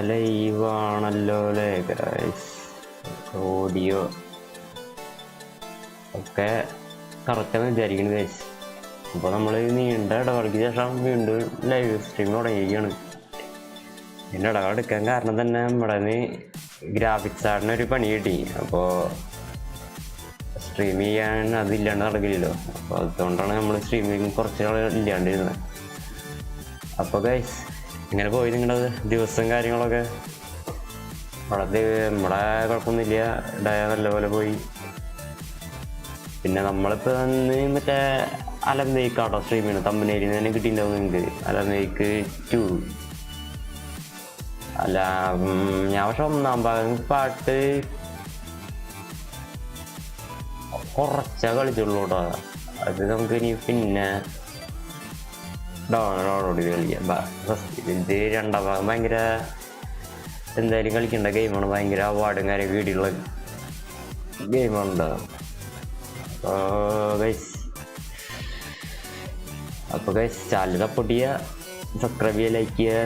ലൈവാണല്ലോ അല്ലേ guys? Audio ഒക്കെ കറക്റ്റാന്ന് വിചാരിക്കുന്നു ഗൈസ്. അപ്പോൾ നമ്മൾ നീണ്ട ഇടവേളയ്ക്ക് ശേഷം വീണ്ടും ലൈവ് സ്ട്രീം തുടങ്ങിയിരിക്കുകയാണ്. പിന്നെ ഇടവേള എടുക്കാൻ കാരണം തന്നെ നമ്മുടെ ഗ്രാഫിക്സ് ആർട്ടിനൊരു പണി കിട്ടി. അപ്പോൾ സ്ട്രീം ചെയ്യാൻ അതില്ലാണ്ട് നടക്കില്ലല്ലോ. അപ്പോൾ അതുകൊണ്ടാണ് നമ്മൾ സ്ട്രീമിങ് കുറച്ച് നാൾ ഇല്ലാണ്ടിരുന്നത്. അപ്പോൾ ഗൈസ് ഇങ്ങനെ പോയി നിങ്ങളുടെ ദിവസം കാര്യങ്ങളൊക്കെ? നമ്മുടെ കുഴപ്പമൊന്നുമില്ല, നല്ലപോലെ പോയി. പിന്നെ നമ്മളിപ്പോൾ അന്ന് മറ്റേ അലംവേക്കാട്ടോ സ്ട്രീം ചെയ്യണം. തമ്പനേരിൽ തന്നെ കിട്ടിയിട്ടുണ്ടാവും നിങ്ങൾക്ക്. അലംവേക്ക് 2 അല്ല, ഞാൻ പക്ഷെ 1-ാം ഭാഗം പാട്ട് കുറച്ചാ കളിച്ചുള്ളൂ കേട്ടോ. അത് നമുക്ക് ഇനി പിന്നെ ഡൗൺലോഡ് കളിക്കാം. ഇത് 2-ാം ഭാഗം ഭയങ്കര എന്തായാലും കളിക്കേണ്ട ഗെയിമാണ്. ഭയങ്കര അവാർഡും കാര്യമൊക്കെ കിട്ടിയിട്ടുള്ള ഗെയിമാണ്. അപ്പോൾ ഗൈസ് ചാനൽ സപ്പോർട്ട് ചെയ്യുക, സബ്സ്ക്രൈബ് ചെയ്യുക, ലൈക്ക് ചെയ്യുക,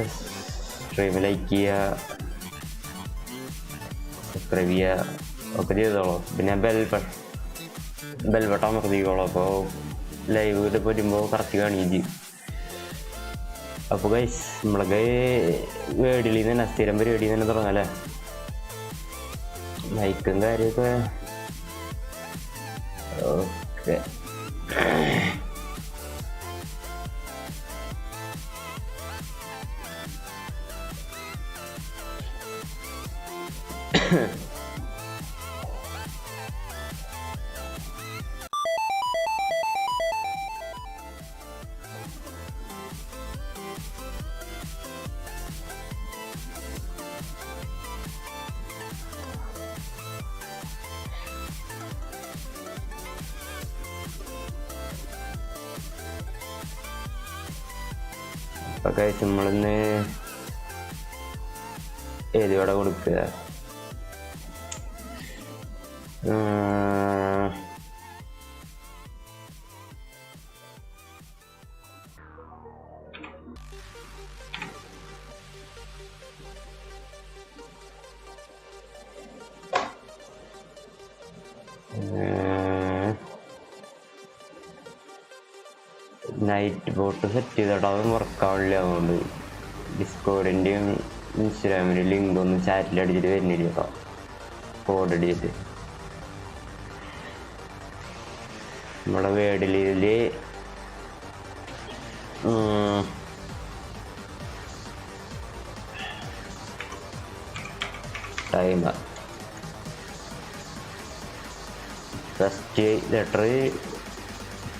സ്ട്രീം ലൈക്ക് ചെയ്യുക, സബ്സ്ക്രൈബ് ചെയ്യുക ഒക്കെ ചെയ്തോളൂ. പിന്നെ ബെൽ ബട്ടൺ അമർത്തിക്കോളൂ. അപ്പോൾ ലൈവ് വരുമ്പോൾ കറക്റ്റ് കാണിക്കും. അപ്പോൾ ഗൈസ് നമ്മളൊക്കെ വേടിയിൽ നിന്ന് തന്നെ സ്ഥിരം പരിപാടിയിൽ നിന്ന് തന്നെ തുടങ്ങാം അല്ലേ? മൈക്കും കാര്യമൊക്കെ ഓക്കെ. അപ്പോൾ നമ്മളിന്ന് ഏതുവിടെ കൊടുക്കുക? നൈറ്റ് ബോട്ട് സെറ്റ് ചെയ്തോട്ടോ. അതും വർക്കാവില്ല. അതുകൊണ്ട് ഡിസ്കോഡിൻ്റെയും ഇൻസ്റ്റാഗ്രാമിൻ്റെയും ലിങ്ക് ഒന്നും ചാറ്റിൽ അടിച്ചിട്ട് വരുന്നില്ല കേട്ടോ. കോഡ് അടിച്ചിട്ട് നമ്മുടെ വേഡിൽ ടൈം ഫസ്റ്റ് ലെറ്റർ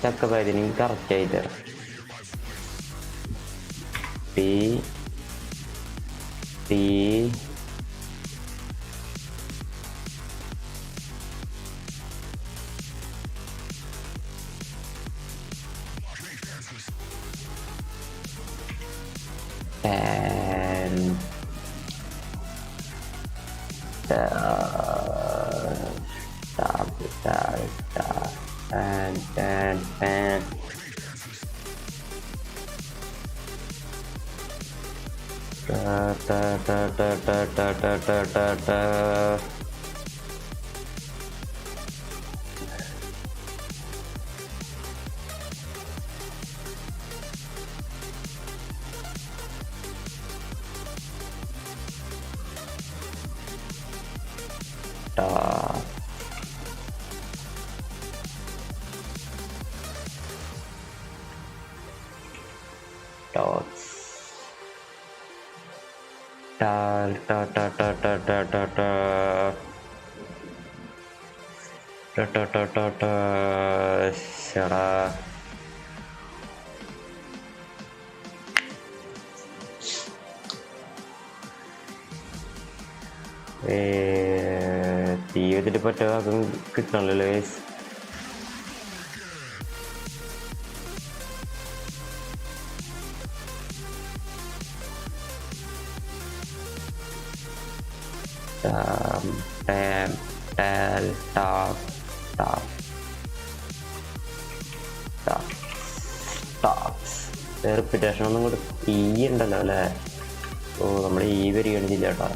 ചക്കപ്പായതിന് കറക്റ്റായി തരാം. ടി തീ വെച്ചിട്ട് പറ്റാ അതും കിട്ടണല്ലോ. റിപ്പിറ്റേഷൻ ഒന്നും കൂടെ തീ ഉണ്ടല്ലോ അല്ലേ? ഓ നമ്മൾ ഈ വരി കാണിച്ചില്ല കേട്ടോ.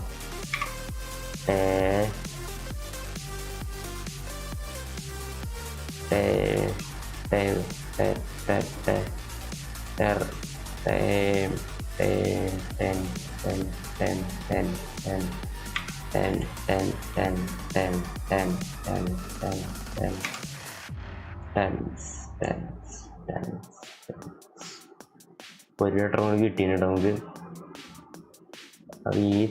ഒരു ലെറ്റർ നമുക്ക് കിട്ടിയിട്ടോ നമുക്ക്. അത് ഈ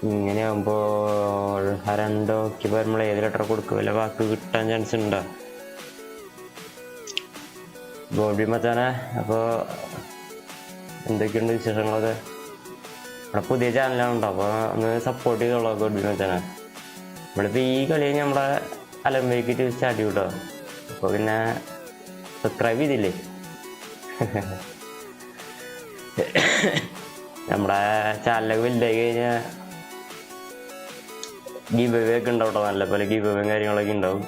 ഇങ്ങനെ ആകുമ്പോൾ രണ്ടോക്ക് നമ്മൾ ഏത് ലെറ്റർ കൊടുക്കും, വല്ല വാക്ക് കിട്ടാൻ ചാൻസ് ഉണ്ടോ? ഗോൾബി മച്ചാനെ, അപ്പോൾ എന്തൊക്കെയുണ്ട് വിശേഷങ്ങളൊക്കെ? നമ്മുടെ പുതിയ ചാനലാണുണ്ടോ, അപ്പോൾ ഒന്ന് സപ്പോർട്ട് ചെയ്തോളൂ ഗോൾബി മച്ചാനെ. നമ്മളിപ്പോൾ ഈ കളി നമ്മുടെ അലമ്പേക്കിട്ട് സ്റ്റാർട്ട് ചെയ്യും കേട്ടോ. അപ്പോൾ പിന്നെ സബ്സ്ക്രൈബ് ചെയ്തില്ലേ? നമ്മുടെ ചാനലൊക്കെ വലുതായി കഴിഞ്ഞാൽ ഗീവ് അവേ ഒക്കെ ഉണ്ടാവും കേട്ടോ. നല്ല പോലെ ഗീവ് അവേയും കാര്യങ്ങളൊക്കെ ഉണ്ടാവും.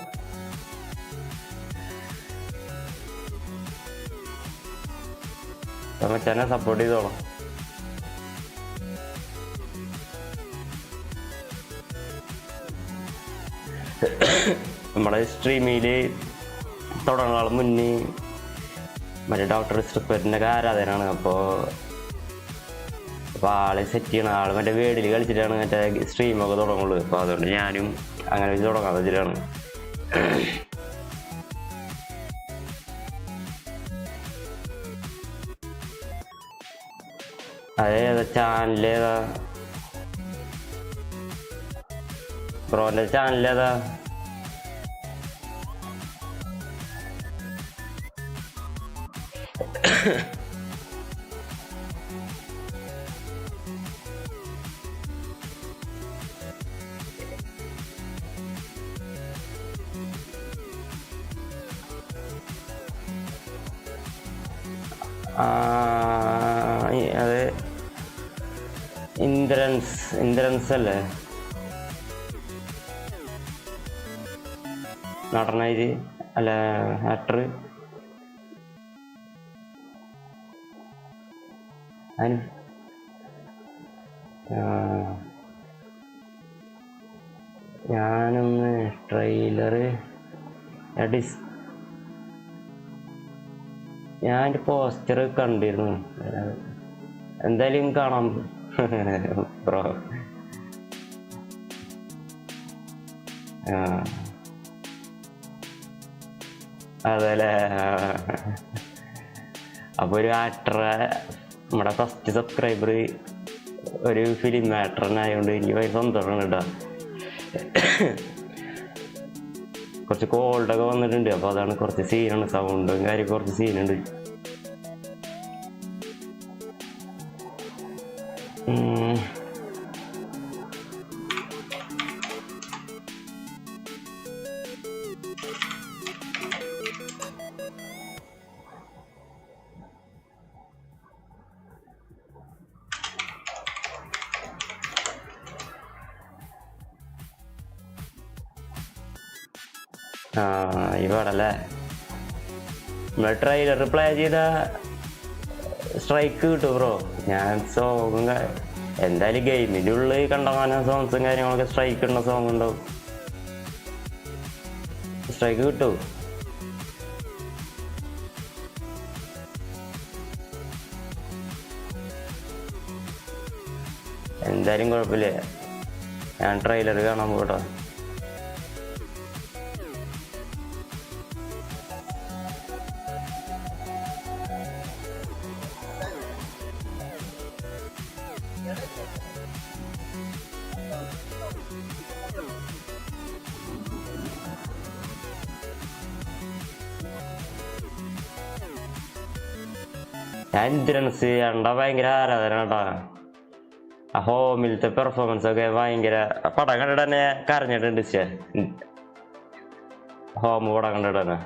മച്ചാനെ സപ്പോർട്ട് ചെയ്തോളാം. നമ്മുടെ സ്ട്രീമിൽ തുടങ്ങാൻ മുന്നേ മറ്റേ ഡോക്ടർ സ്ട്രിപ്പറിൻ്റെ ഒക്കെ ആരാധനാണ്. അപ്പോൾ ആളെ സെറ്റ് ചെയ്യണം. ആൾ മറ്റേ വേടിൽ കളിച്ചിട്ടാണ് മറ്റേ സ്ട്രീമൊക്കെ തുടങ്ങുള്ളൂ. അപ്പോൾ അതുകൊണ്ട് ഞാനും അങ്ങനെ വെച്ച് തുടങ്ങാൻ വെച്ചിട്ടാണ്. അതേതാ ചാനലേതാ ബ്രോൻ്റെ ചാനലേതാ? അത് ഇന്ദ്രൻസ് അല്ലേ നടനായിട്ട്? അല്ല ആക്ടർ. ഞാനൊന്ന് ട്രെയിലറ് ഞാൻ എൻ്റെ പോസ്റ്റർ കണ്ടിരുന്നു. എന്തായാലും കാണാം ബ്രോ. അതല്ലേ. അപ്പോൾ ഒരു ആക്ടറെ നമ്മുടെ ഫസ്റ്റ് സബ്സ്ക്രൈബർ ഒരു ഫിലിം ആക്ടറിനായതുകൊണ്ട് എനിക്ക് ഭയങ്കര സന്തോഷമാണ് കേട്ടോ. കുറച്ച് കോൾഡൊക്കെ വന്നിട്ടുണ്ട്. അപ്പോൾ അതാണ് കുറച്ച് സീനാണ്, സൗണ്ടും കാര്യം കുറച്ച് സീനുണ്ട്. ഇവിടല്ലേ നമ്മൾ ട്രെയിലർ പ്ലേ ചെയ്ത സ്ട്രൈക്ക് കിട്ടും ബ്രോ. ഞാൻ സോങ്ങും എന്തായാലും ഗെയിമിൻ്റെ ഉള്ളിൽ കണ്ടമാനം സോങ്സും കാര്യങ്ങളൊക്കെ സ്ട്രൈക്ക് ഇടുന്ന സോങ് ഉണ്ടാവും. സ്ട്രൈക്ക് കിട്ടും. എന്തായാലും കുഴപ്പമില്ല. ഞാൻ ട്രെയിലർ കാണാൻ പോകട്ടോ. ഞാൻ ഇന്ദ്രൻസ് ഭയങ്കര ആരാധന കേട്ടോ. ഹോമിലത്തെ പെർഫോമൻസ് ഒക്കെ ഭയങ്കര. പടം കണ്ടിട്ട് തന്നെ കരഞ്ഞിട്ടുണ്ട്. ഹോം പടം കണ്ടിട്ട് തന്നെ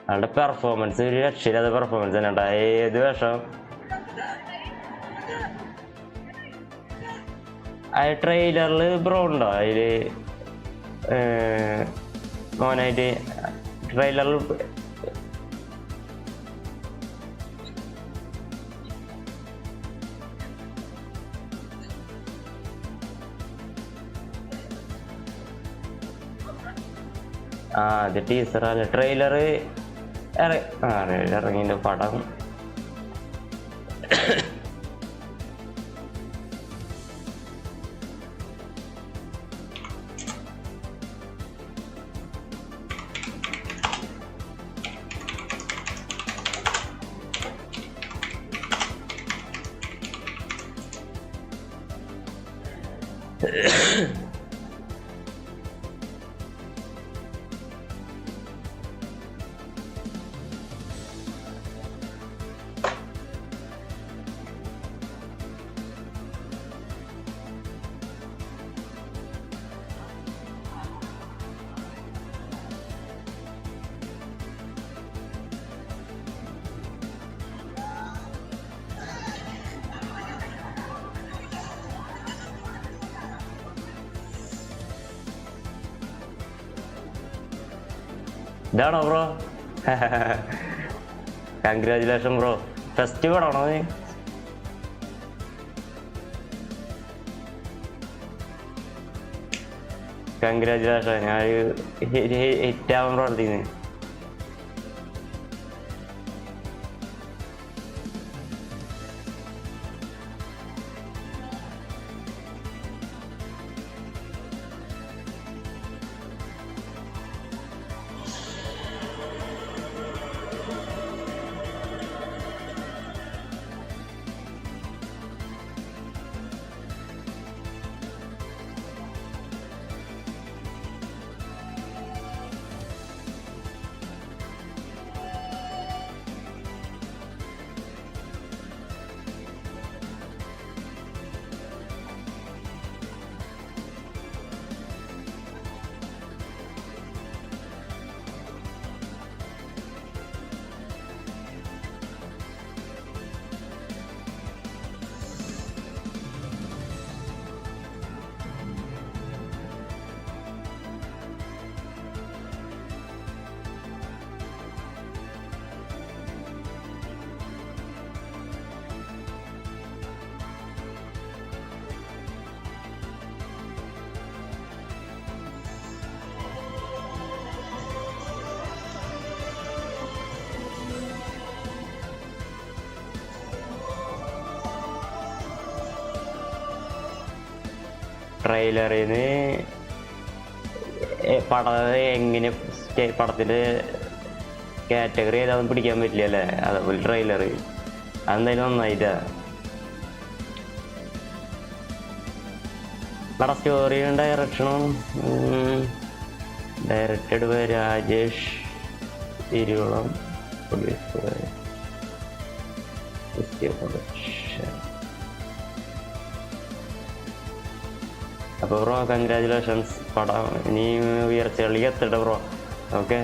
അവളുടെ പെർഫോമൻസ് ഒരു രക്ഷയില്ലാത്ത പെർഫോമൻസ് തന്നെ ഉണ്ടാ. ഏത് വേഷം ആ ട്രെയിലറിൽ ബ്രോ ഉണ്ടോ അതില് മോനായിട്ട് ട്രെയിലറിൽ? അത് ടീസറല്ല, ട്രെയിലർ ഇറങ്ങിൻ്റെ പടം. ഇതാണോ ബ്രോ? Congratulation bro. ഫസ്റ്റ് പടമാണോ നീ? കൺഗ്രാജുലേഷൻ. ഞാൻ ഹിറ്റാവാൻ പ്രവർത്തിക്കുന്നു. ട്രെയിലറിന് പടം എങ്ങനെ പടത്തിൻ്റെ കാറ്റഗറി ഏതാണെന്ന് പിടിക്കാൻ പറ്റില്ല അല്ലേ? അതേപോലെ ട്രെയിലർ അതെന്തായാലും നന്നായിട്ടാ. പടം സ്റ്റോറിയും ഡയറക്ഷനും ഡയറക്റ്റഡ് ബൈ രാജേഷ് തിരുവളം. അപ്പോൾ ബ്രോ കൺഗ്രാജുലേഷൻസ്. പടം ഇനി ഉയർച്ചകളിലേക്ക് എത്തട്ടെ ബ്രോ. ഓക്കെ.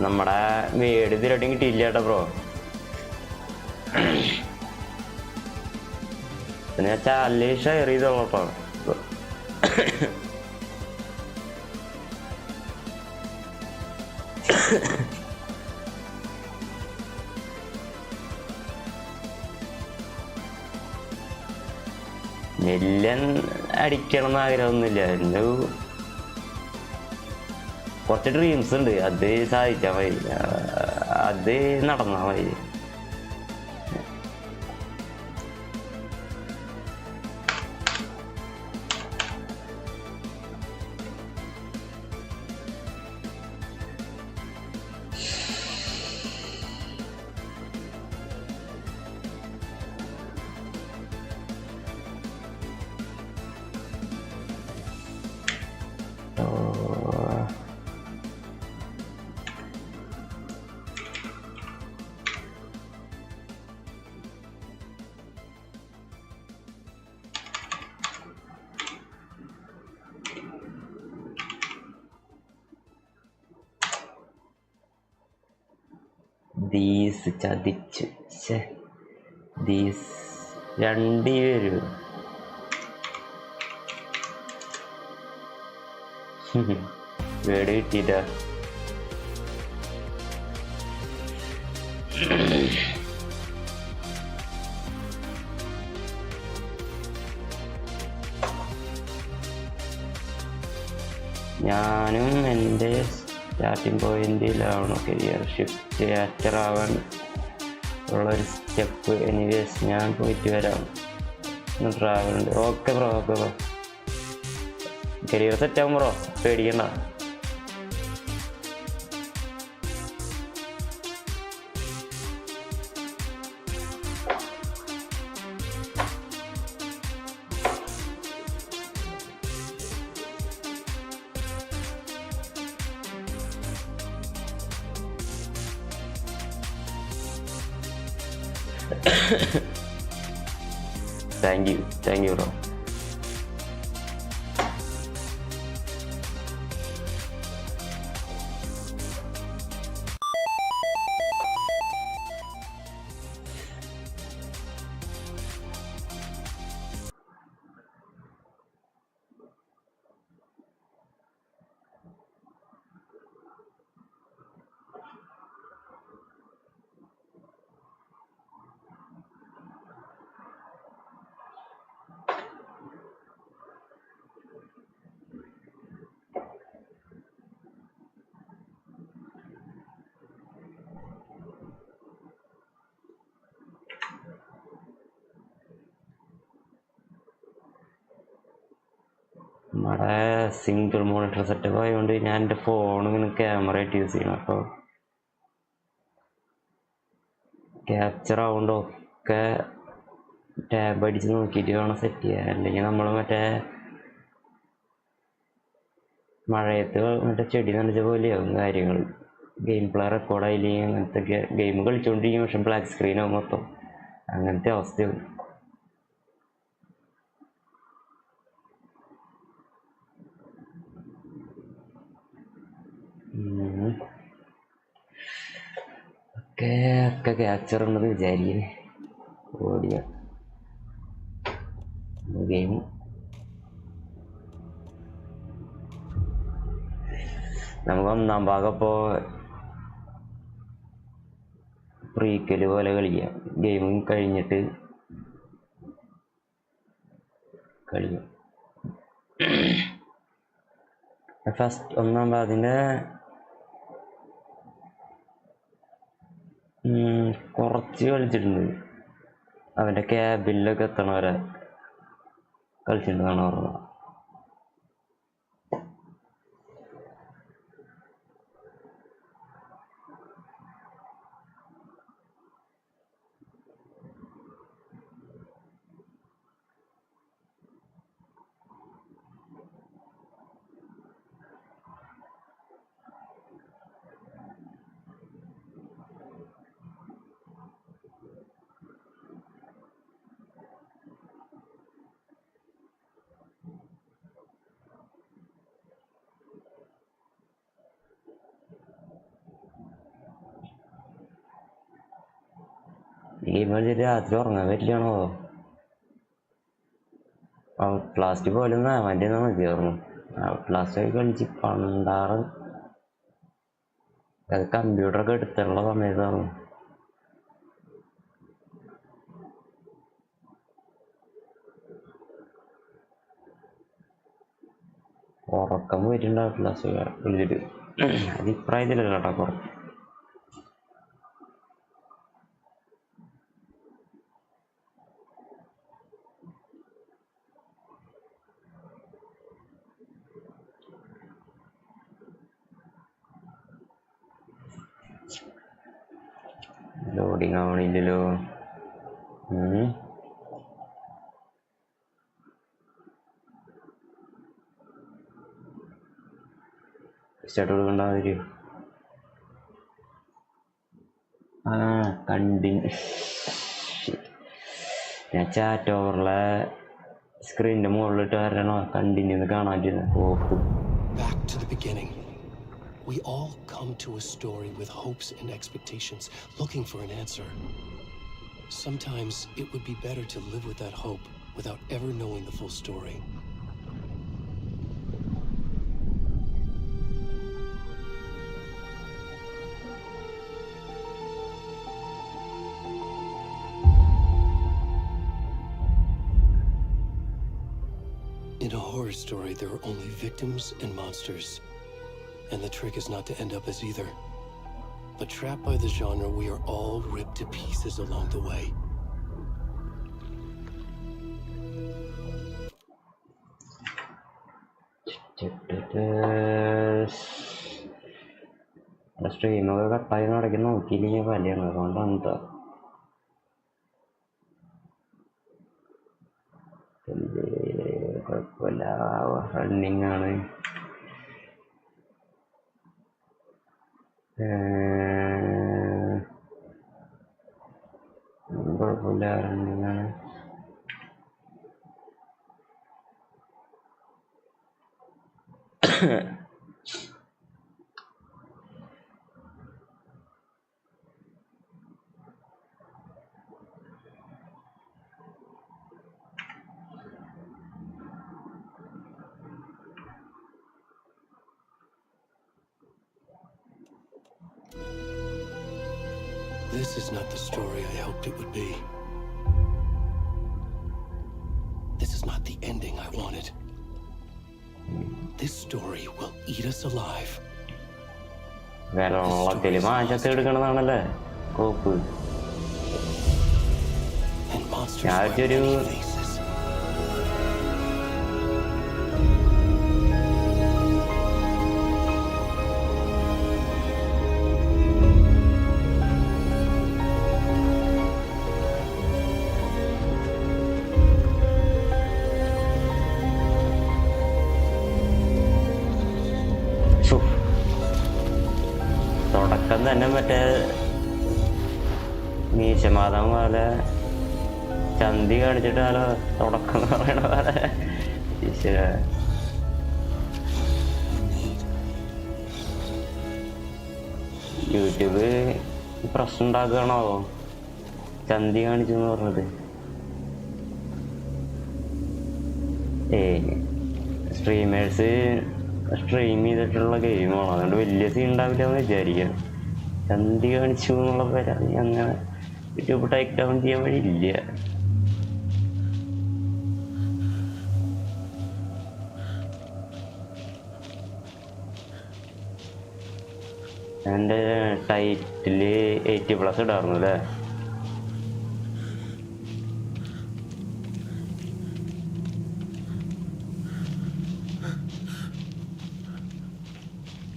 നമ്മുടെ വീട് ഇതിലോട്ടും കിട്ടിയില്ല കേട്ടോ ബ്രോ. പിന്നെ ചാനലിൽ ഷെയർ ചെയ്തോളൂ കേട്ടോ. മില്യൺ അടിക്കണം എന്ന് ആഗ്രഹമൊന്നുമില്ല. എൻ്റെ കുറച്ച് ഡ്രീംസ് ഉണ്ട്, അത് സാധിച്ചാൽ മതി, അത് നടന്നാൽ മതി. ദീസ് ചതിച്ചു. ദീസ് 2 വരും. വേട് കിട്ടിയിട്ടാ. ഞാനും എൻ്റെ സ്റ്റാർട്ടിങ് പോയിന്റിലാണ്. കരിയർ ഷിഫ്റ്റ് ആക്ടർ ആവാൻ ഉള്ളൊരു സ്റ്റെപ്പ്. എനിവേസ് ഞാൻ പോയിട്ട് വരാം. ട്രാവൽ ഉണ്ട്. Okay bro, okay bro. Career set ആവും ബ്രോ, പേടിക്കണ്ട. Thank you bro. നമ്മുടെ സിംഗിൾ മോണിറ്റർ സെറ്റപ്പ് ആയതുകൊണ്ട് ഞാൻ എൻ്റെ ഫോൺ ഇങ്ങനെ ക്യാമറ ആയിട്ട് യൂസ് ചെയ്യണം. അപ്പോൾ ക്യാപ്ചർ ആവുകൊണ്ടൊക്കെ ടാബ് അടിച്ച് നോക്കിയിട്ട് വേണം സെറ്റ് ചെയ്യാൻ. അല്ലെങ്കിൽ നമ്മൾ മറ്റേ മഴയത്ത് മറ്റേ ചെടി നനച്ച പോലെയാവും കാര്യങ്ങൾ. ഗെയിം പ്ലേ റെക്കോർഡായില്ലെങ്കിൽ അങ്ങനത്തെ ഗെയിം കളിച്ചുകൊണ്ടിരിക്കും, പക്ഷെ ബ്ലാക്ക് സ്ക്രീനാവും മൊത്തം. അങ്ങനത്തെ അവസ്ഥയാവും. ഒക്കെ ക്യാപ്ചർ ഉണ്ടെന്ന് വിചാരിക്കണേ. ഓടിയ ഗെയിം നമുക്ക് 1ാം ഭാഗം ഇപ്പോൾ പ്രീക്വല് പോലെ കളിക്കാം. ഗെയിം കഴിഞ്ഞിട്ട് കളിക്കാം. ഫസ്റ്റ് 1ാം ഭാഗത്തിൻ്റെ കുറച്ച് കളിച്ചിട്ടുണ്ട്. അവൻ്റെ ക്യാബിലൊക്കെ എത്തണവരെ കളിച്ചിട്ടുണ്ടെന്നാണ് ഓർമ്മ. ഈ ഗെയിം കളിച്ചിട്ട് രാത്രി ഉറങ്ങാൻ പറ്റില്ലാണോ? ഔട്ട്ലാസ്റ്റ് പോലും അവൻ്റെ മതിയായിരുന്നു. ഔട്ട്ലാസ്റ്റ് കളിച്ച് പണ്ടാറ് അത് കമ്പ്യൂട്ടറൊക്കെ എടുത്തുള്ള സമയത്താണ്. ഉറക്കം പോയിട്ടുണ്ട് ഔട്ട്ലാസ്റ്റ് കളിച്ചിട്ട്. അത് ഇപ്രായത്തിലല്ല കേട്ടോ, കുറച്ച് ലോഡിങ് ആവണില്ലല്ലോ. സ്റ്റാർട്ട് കൊടുക്കണ്ട ഒരു ഞാൻ ചാറ്റ് ഓവറിലെ സ്ക്രീനിന്റെ മുകളിലിട്ട് വരണോ കണ്ടിന്യൂ കാണാൻ ഓപ്പ്. Back to the beginning. We all come to a story with hopes and expectations, looking for an answer. Sometimes it would be better to live with that hope without ever knowing the full story. In a horror story, there are only victims and monsters. And the trick is not to end up as either. But trapped by the genre, we are all ripped to pieces along the way. സ്ട്രീമൊക്കെ കട്ടായി നടക്കുന്ന നോക്കിയില്ലെങ്കിൽ വലിയാണ്, അതുകൊണ്ടാണ് കേട്ടോ. കുഴപ്പമില്ല, running ആണ്. കുഴപ്പമില്ല, running ആണ്. This is not the story I hoped it would be. This is not the ending I wanted. This story will eat us alive. വെള്ളത്തിൽ മാറ്റത്തെ എടുക്കണതാണല്ലേ കോപ്പ്. ഞാനൊരു തുടക്കം തന്നെ മറ്റേ മീശമാധം പോലെ ചന്തി കാണിച്ചിട്ട് നല്ല തുടക്കം എന്ന് പറയണ പോലെ. യൂട്യൂബ് പ്രശ്നം ഉണ്ടാക്കുകയാണോ ചന്തി കാണിച്ചെന്ന് പറഞ്ഞത്? സ്ട്രീമേഴ്സ് സ്ട്രീം ചെയ്തിട്ടുള്ള ഗെയിമാണ്, അതുകൊണ്ട് വലിയ സീൻ ഉണ്ടാവില്ല എന്ന് വിചാരിക്കാം. ചന്തി കാണിച്ചു എന്നുള്ള പരാതി അങ്ങനെ യൂട്യൂബ് ടേക്ക് ഡൗൺ ചെയ്യാൻ വഴിയില്ല. എൻ്റെ ടൈറ്റില് 80+ ഇടായിരുന്നു അല്ലേ?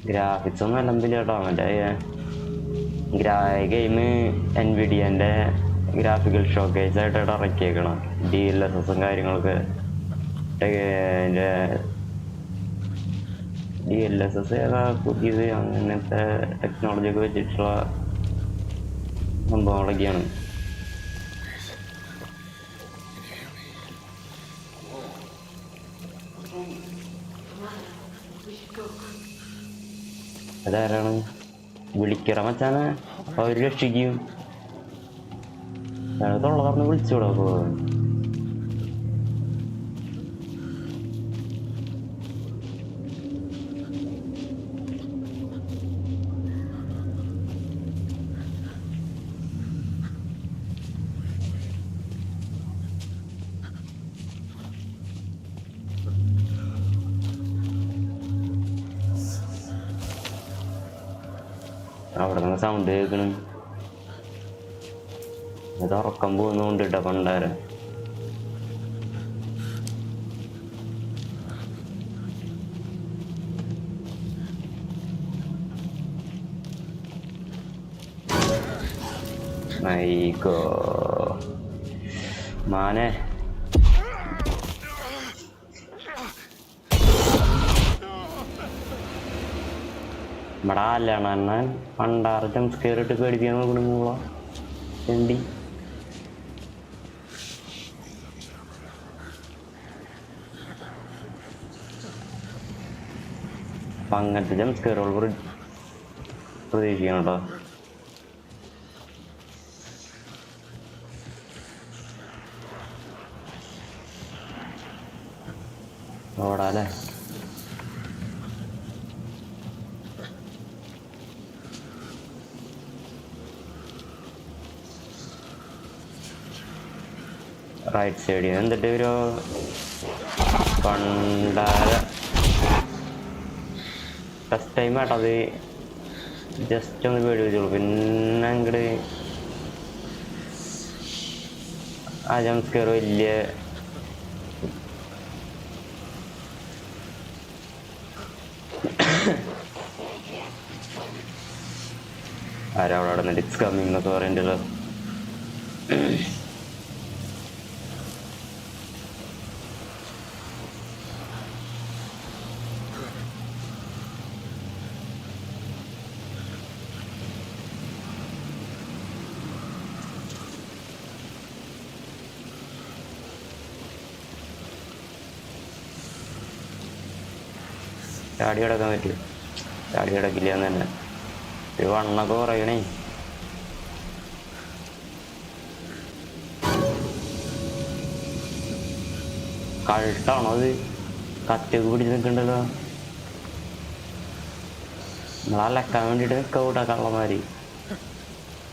ഗ്രാഫിക്സ് ഒന്നും അലമ്പില്ല കേട്ടോ. മറ്റേ ഗെയിം NVIDIAൻ്റെ ഗ്രാഫിക്കൽ ഷോക്കേസ് ആയിട്ട് ഇറക്കിയേക്കണം. DLSS കാര്യങ്ങളൊക്കെ അതിൻ്റെ DLSS പുതിയത് അങ്ങനത്തെ ടെക്നോളജി ഒക്കെ വെച്ചിട്ടുള്ള സംഭവങ്ങളൊക്കെയാണ്. അതാരാണ് വിളിക്കറ മച്ചാനെ? അവർ രക്ഷിക്കും. തൊള്ള പറഞ്ഞ് വിളിച്ചൂടാ. അപ്പോ അവിടെ നിന്ന് സൗണ്ട് കേൾക്കണം. അത് ഉറക്കം പോകുന്നോണ്ട് ഇട്ട പണ്ടാര. മൈക്കോ മാനെ ഇവിടെ അല്ലാണ് എന്നാൽ പണ്ടാറ് ജംപ് സ്കെയർ ഇട്ട് പേടിപ്പിക്കാൻ നോക്കണ എണ്ടി അപ്പം അങ്ങനത്തെ ജംപ് സ്കെയറുകൾ പ്രതീക്ഷിക്കണം കേട്ടോ. ഓടാല്ലേ റൈറ്റ് സൈഡിൽ നിന്ന് എന്നിട്ട് ഒരു പണ്ടാര ഫസ്റ്റ് ടൈം ആട്ടോ അത് ജസ്റ്റ് ഒന്ന് പേടി വെച്ചോളൂ. പിന്നെ അങ്ങോട്ട് ആ ജംപ് സ്കെയർ വലിയ ആരവിടെ നടന്നിട്ട് ഇറ്റ്സ് കമ്മിങ് എന്നൊക്കെ പറയണ്ടല്ലോ. ചാടി കിടക്കാൻ പറ്റുമോ? ചാടി കിടക്കില്ല എന്ന് തന്നെ ഒരു വണ്ണൊക്കെ കുറയണേ. കഴുത്താണോ അത്? കത്തിയൊക്കെ പിടിച്ച് നിൽക്കണ്ടല്ലോ. നമ്മളലക്കാൻ വേണ്ടിയിട്ട് നിൽക്ക കൂട്ടാ കള്ളന്മാര്.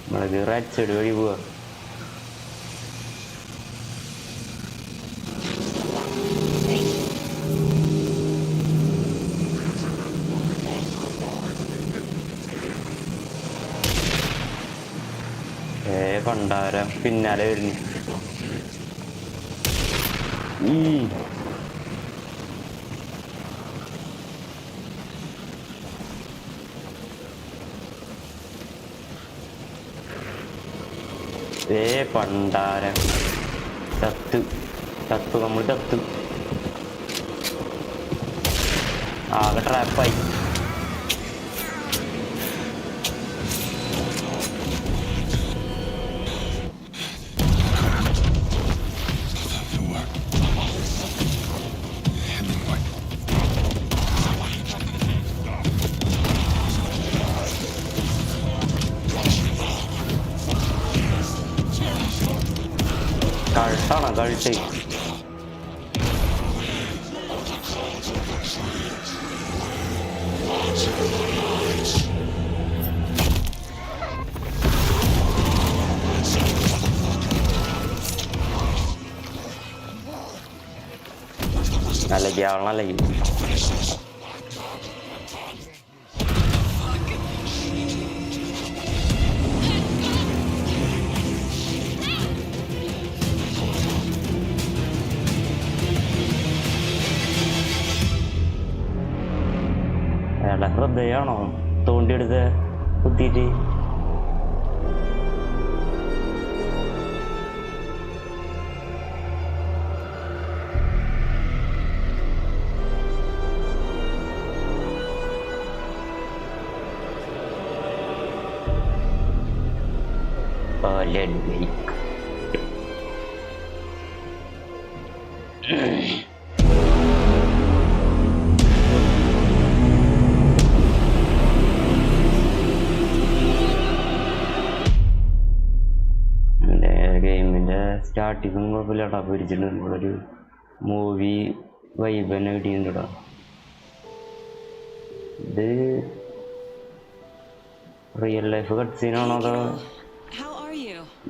നമ്മളെ റൈറ്റ് സൈഡ് വഴി പോവാ. പണ്ടാരം പിന്നാലെ വരുന്നു. പണ്ടാരം ചത്തു നമ്മൾ ചത്തു. ആകെ ട്രാപ്പായി. കഴുത്താണോ? കഴുത്ത് അല്ലെങ്കിൽ ആവണല്ലെങ്കിൽ അയാളുടെ ഹൃദയമാണോ തോണ്ടിയെടുത്ത് കുത്തിയിട്ട്? ഗെയിമിൻ്റെ സ്റ്റാർട്ടിങ്ങും കുഴപ്പമില്ലാട്ടാ. പിടിച്ചിട്ട് നമ്മളൊരു മൂവി വൈബ് തന്നെ കിട്ടിയിട്ടുണ്ടാ. ഇത് റിയൽ ലൈഫ് കട്ട് സീനാണോ അതോ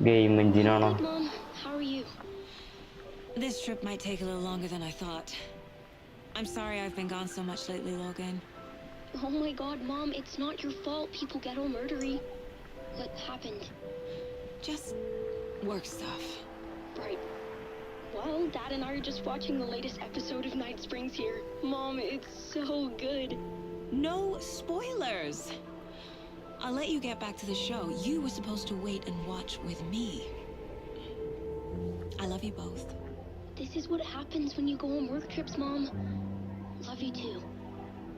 game എഞ്ചിനാണോ? This trip might take a little longer than I thought. I'm sorry I've been gone so much lately, Logan. Oh my god, Mom, it's not your fault people get all murdery. What happened? Just work stuff. Right. Well, Dad and I are just watching the latest episode of Night Springs here. Mom, it's so good. No spoilers! I'll let you get back to the show. You were supposed to wait and watch with me. I love you both. This is what happens when you go on work trips, Mom. Love you too.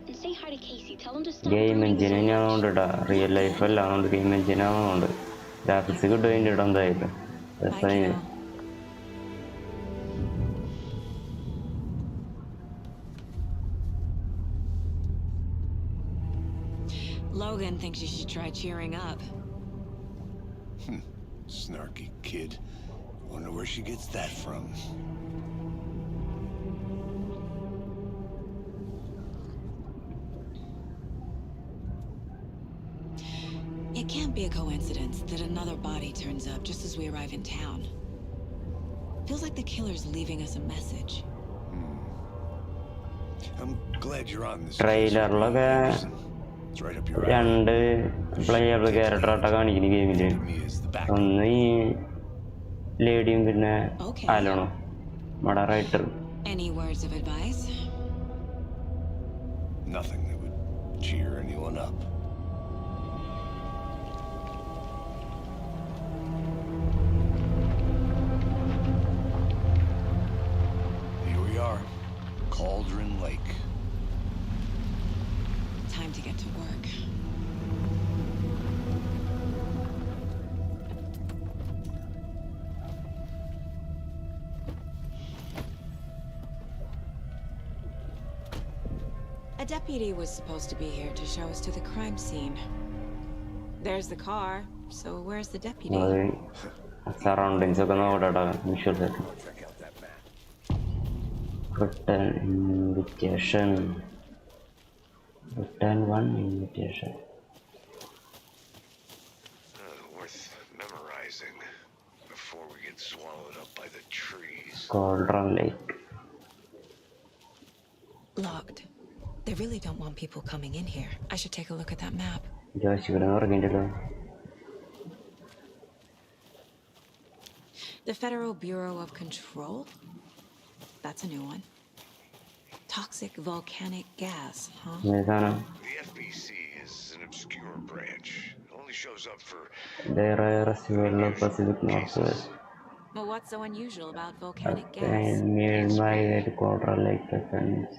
And say hi to Casey. Tell him to stop game brooding engine so തന്നെയാണോണ്ട് much. കേട്ടോ, real ലൈഫല്ല അതുകൊണ്ട് game എഞ്ചിനാണോണ്ട് graphics കിട്ടും അതിൻ്റെ ഇടം എന്തായാലും Bye, രസമായി. kiddo. Logan thinks you should try cheering up. Snarky kid. Wonder where she gets that from. It can't be a coincidence that another body turns up just as we arrive in town. Feels like the killer's leaving us a message. I'm glad you're on this. ട്രെയിലറിലൊക്കെ It's right up your alley. രണ്ട് player ക്യാരക്ടറായിട്ടാണ് കാണിക്കുന്നത് ഗെയിമില്. ഒന്ന് ഈ ലേഡിയും പിന്നെ ആലോണോ നമ്മുടെ writer. Any words of advice? Nothing that would cheer anyone up. Here we are, Cauldron Lake. Time to get to work. A deputy was supposed to be here to show us to the crime scene. There's the car, so where's the deputy? Surroundings ഒക്കെ നോക്കട്ടെ visuals ഒക്കെ. Return invitation, return 1 invitation. Worth memorizing before we get swallowed up by the trees. Cauldron Lake. Locked. They really don't want people coming in here. I should take a look at that map. ജോശിവിടെ ഇറങ്ങിയിട്ടല്ലോ. The Federal Bureau of Control? That's a new one. Toxic volcanic gas, huh? സാധനം The FBC is an obscure branch. It only shows up for Pacific Northwest. Well, what's so unusual about volcanic gas? Made my headquarter like defense.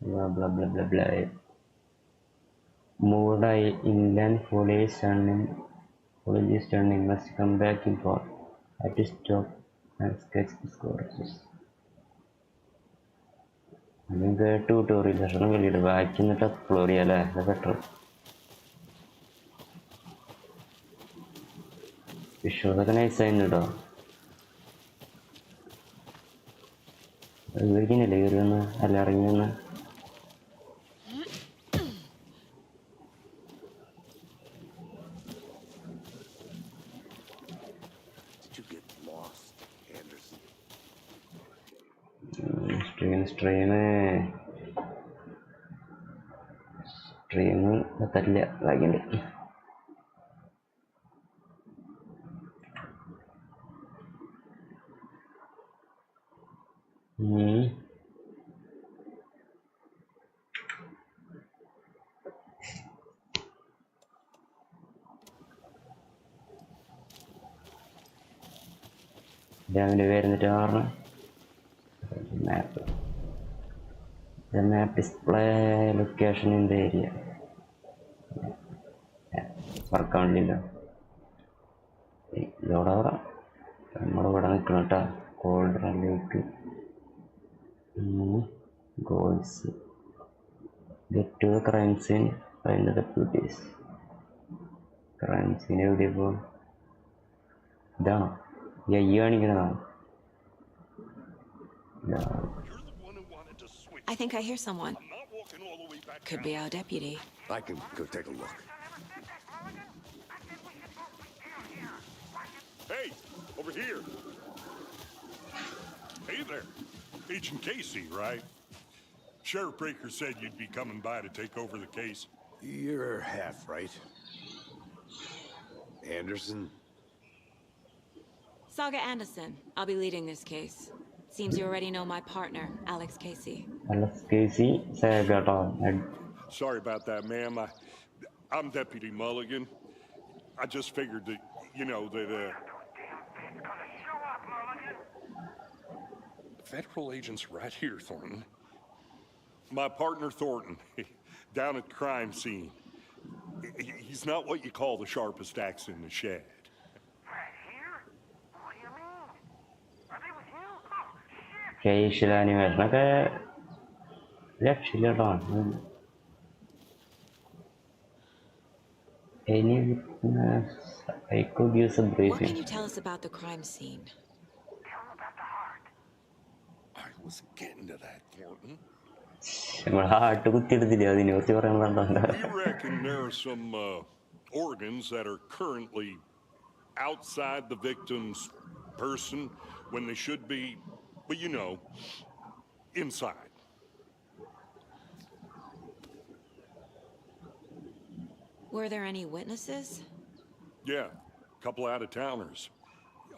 Blah blah blah blah blah. Moved inland foliage turning must come back in for. I had to stop and sketch the courses. നിങ്ങൾക്ക് tutorial session കളിയിട്ട് ബാക്കി എന്നിട്ട് explore ചെയ്യാല്ലേ, അത് better. വിഷ്വലൊക്കെ നൈസായിരുന്നു കേട്ടോ. ഇരിക്കുന്നില്ലേ കയറി വന്ന് അല്ല ഇറങ്ങി വന്ന്. സ്ട്രീം തരില്ല ബാക്കിയുണ്ട്. ഡാമിൻ്റെ പേരെന്നിട്ട് കാരണം map. The map display location in the area. Work ആവണില്ല. ഇതോടെ നമ്മളിവിടെ നിൽക്കണം കേട്ടോ. കോൾഡറിലേക്ക് ഗോൾസ്. Get to the crime scene, find the deputies. Crime scene എവിടെ ഇപ്പോൾ? ഇതാണോ ഈ കാണിക്കണതാണ്? I think I hear someone. Could be our deputy. I can go take a look. Hey, over here. Hey there. Agent Casey, right? Sheriff Breaker said you'd be coming by to take over the case. You're half right. Anderson? Saga Anderson. I'll be leading this case. Seems you already know my partner, Alex Casey. Alex Casey, Saga Tom. Sorry about that, ma'am. I'm Deputy Mulligan. I just figured that, Federal agents right here, Thornton. My partner, Thornton. down at the crime scene. He's not what you call the sharpest axe in the shed. Right here? What do you mean? Are they with you? Oh, shit! facial animation ഒക്കെ രക്ഷയില്ലട്ടോ. Any witness? I could use a What briefing. can you tell us about the crime scene? Tell them about the heart. I was getting to that, Thornton. നമ്മൾ heart കുത്തിയെടുത്തില്ലേ, അതിനെ കുറിച്ച് പറയാൻ We reckon there are some organs that are currently outside the victim's person when they should be, well, you know, inside. Were there any witnesses? Yeah, a couple out-of-towners.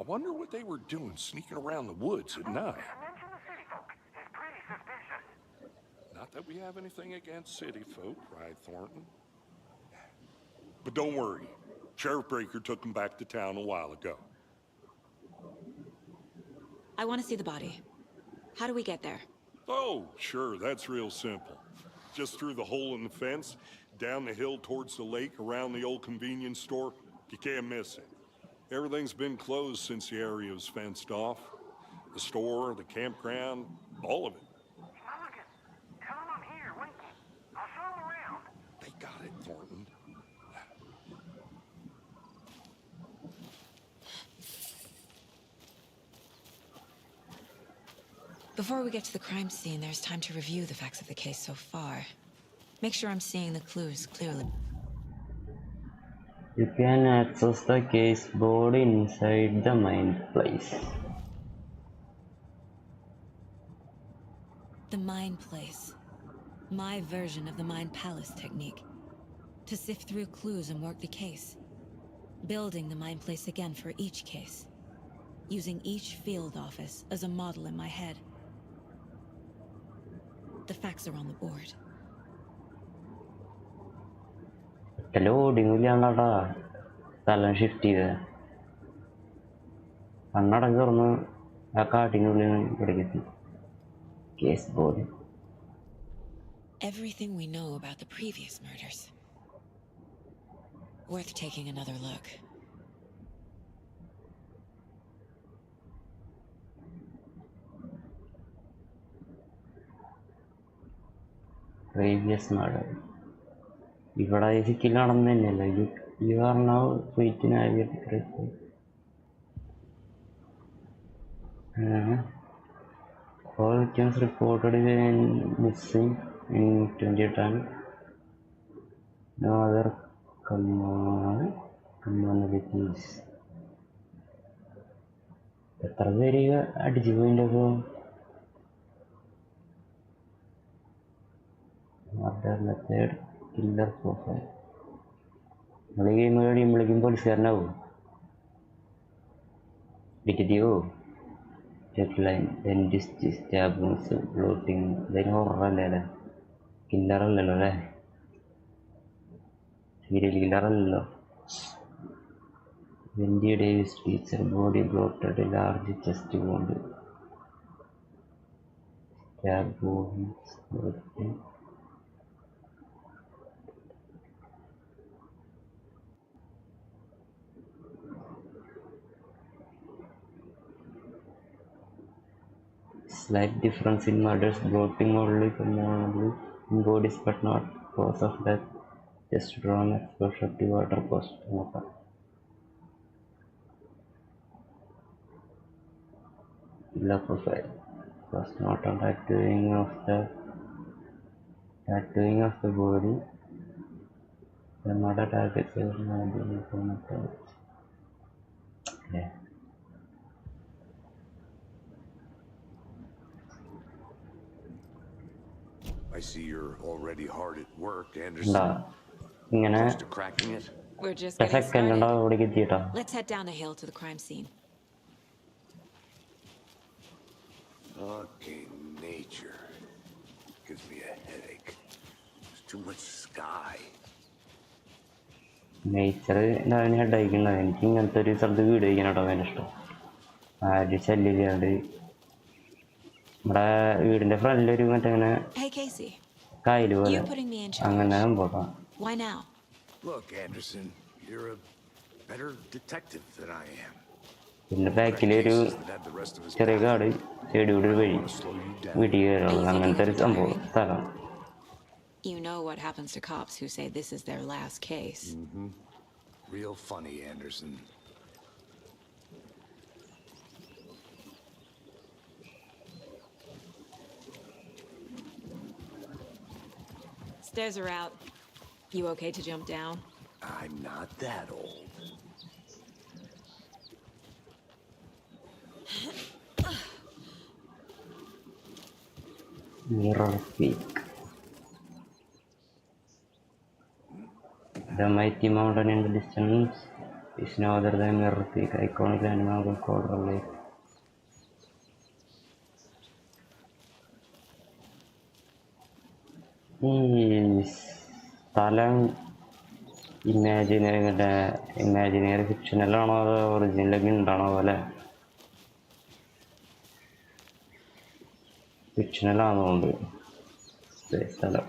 I wonder what they were doing sneaking around the woods at night. Mention the city folk. It's pretty suspicious. Not that we have anything against city folk, right, Thornton? But don't worry. Sheriff Breaker took them back to town a while ago. I want to see the body. How do we get there? Oh, sure, that's real simple. Just through the hole in the fence, down the hill towards the lake, around the old convenience store. You can't miss it. Everything's been closed since the area was fenced off. The store, the campground, all of it. Mulligan, tell them I'm here, waiting. I'll show them around. They got it, Thornton. Before we get to the crime scene, there's time to review the facts of the case so far. Make sure I'm seeing the clues clearly. You can access the case board inside the mind place. The Mind Place. My version of the Mind Palace technique. To sift through clues and work the case. Building the Mind Place again for each case. Using each field office as a model in my head. The facts are on the board. Loading ഇല്ലാണ്ടാ സ്ഥലം shift ചെയ്ത് കണ്ണടങ്ങി തുറന്ന് ആ കാട്ടിനുള്ളിൽ ഇവിടേക്കെത്തി. Case board. Everything we know about the previous murders. Worth taking another look. Previous murder. ഇവിടെ സിക്കിൽ നടന്നു തന്നെയല്ല ഇത്. ഈ പറഞ്ഞ ഫ്ലൈറ്റിനായി all victims reported missing in 2010. No other commonalities. എത്ര പേര് അടിച്ചു പോയിൻ്റെപ്പോ? Murder method, killer profile. നമ്മൾ ഈ ഗെയിം കഴിയുമ്പോഴേക്കും പോലീസുകാരനാവും. ഡിറ്റക്റ്റീവോ, ഡെഡ്ലൈൻ, ഡെന്റിസ്റ്റ്, സ്റ്റാബിങ്സ്, ബ്ലോട്ടിങ്. ഇതിന് ഹൊററല്ലേ അല്ലേ? കില്ലറല്ലല്ലോ അല്ലേ? സീരിയൽ കില്ലറല്ലല്ലോ. Wendy Davis teacher, body bloated, large chest wound, stab wounds. Slight difference in murders, bloating only commonly in bodies but not cause of death. Just wrong exposure to water post-mortem. Killer profile. Post-mortem tattooing of the body. The murder targets are not being informative. Yeah. I see you're already hard at work, Anderson. ഇങ്ങനെ Close to cracking it. We're just getting second started. ഉണ്ടാവും ഇവിടേക്ക് എത്തിയിട്ടാ. Let's head down the hill to the crime scene. Okay, nature gives me a headache. There's too much sky. Nature ഉണ്ടാകുന്ന head അയക്കുന്നുണ്ടാവും. എനിക്ക് ഇങ്ങനത്തെ ഒരു സ്ഥലത്ത് വീട് കഴിക്കാനാട്ടോ ഭയങ്കര ഇഷ്ടം. ആര് ശല്യമില്ലാണ്ട്. നമ്മുടെ വീടിന്റെ ഫ്രണ്ടിലൊരു മറ്റേ ഇങ്ങനെ Hey, Casey. കായല് പോലെ You putting me in അങ്ങനെ charge. പോകാം. Why now? Look, Anderson, you're a better detective than I am. പിന്നെ ബാക്കിലൊരു ചെറിയ കാട് ചെടിയുടെ ഒരു വഴി വീട്ടിൽ കയറുള്ളൂ അങ്ങനത്തെ ഒരു സംഭവം സ്ഥലം. You know what happens to cops who say this is their last case. Real funny, Anderson. Stairs are out. You okay to jump down? I'm not that old. Mirror peak. The mighty mountain in the distance is no other than Mirror Peak, iconic landmark of Coral Lake. ഈ സ്ഥലം imaginary ഫിക്ഷനലാണോ അതോ ഒറിജിനലൊക്കെ ഉണ്ടാണോ പോലെ ഫിക്ഷനലാണെന്നുണ്ട് സ്ഥലം.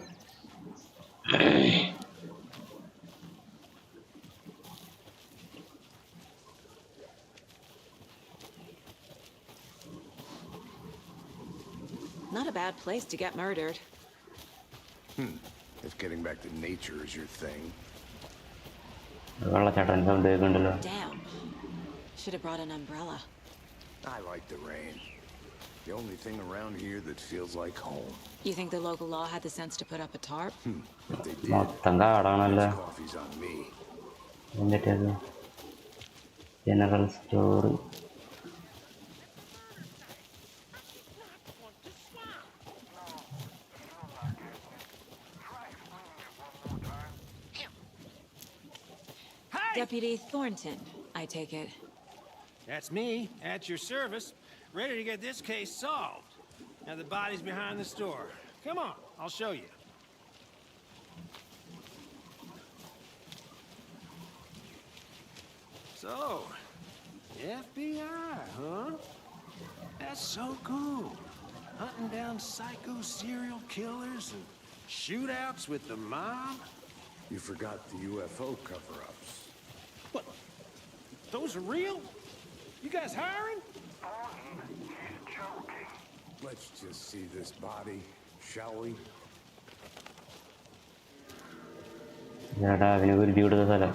Not a bad place to get murdered. If getting back to nature is your thing. വെള്ളച്ചാട്ടം sound കേൾക്കുന്നുണ്ടല്ലോ. Damn. Should have brought an umbrella. I like the rain. The only thing around here that feels like home. You think the local law had the sense to put up a tarp? If they did, മൊത്തം കാടാണല്ലോ. coffee's on me. എന്നിട്ടത് general store. Deputy Thornton, I take it. That's me, at your service, ready to get this case solved. Now the body's behind the store. Come on, I'll show you. So, FBI, huh? That's so cool. Hunting down psycho serial killers and shootouts with the mob. You forgot the UFO cover-ups. What? Those are real? You guys hiring? Let's just see this body, shall we? ചേട്ടാ അവന് കുരുതി കൊടുത്ത സ്ഥലം.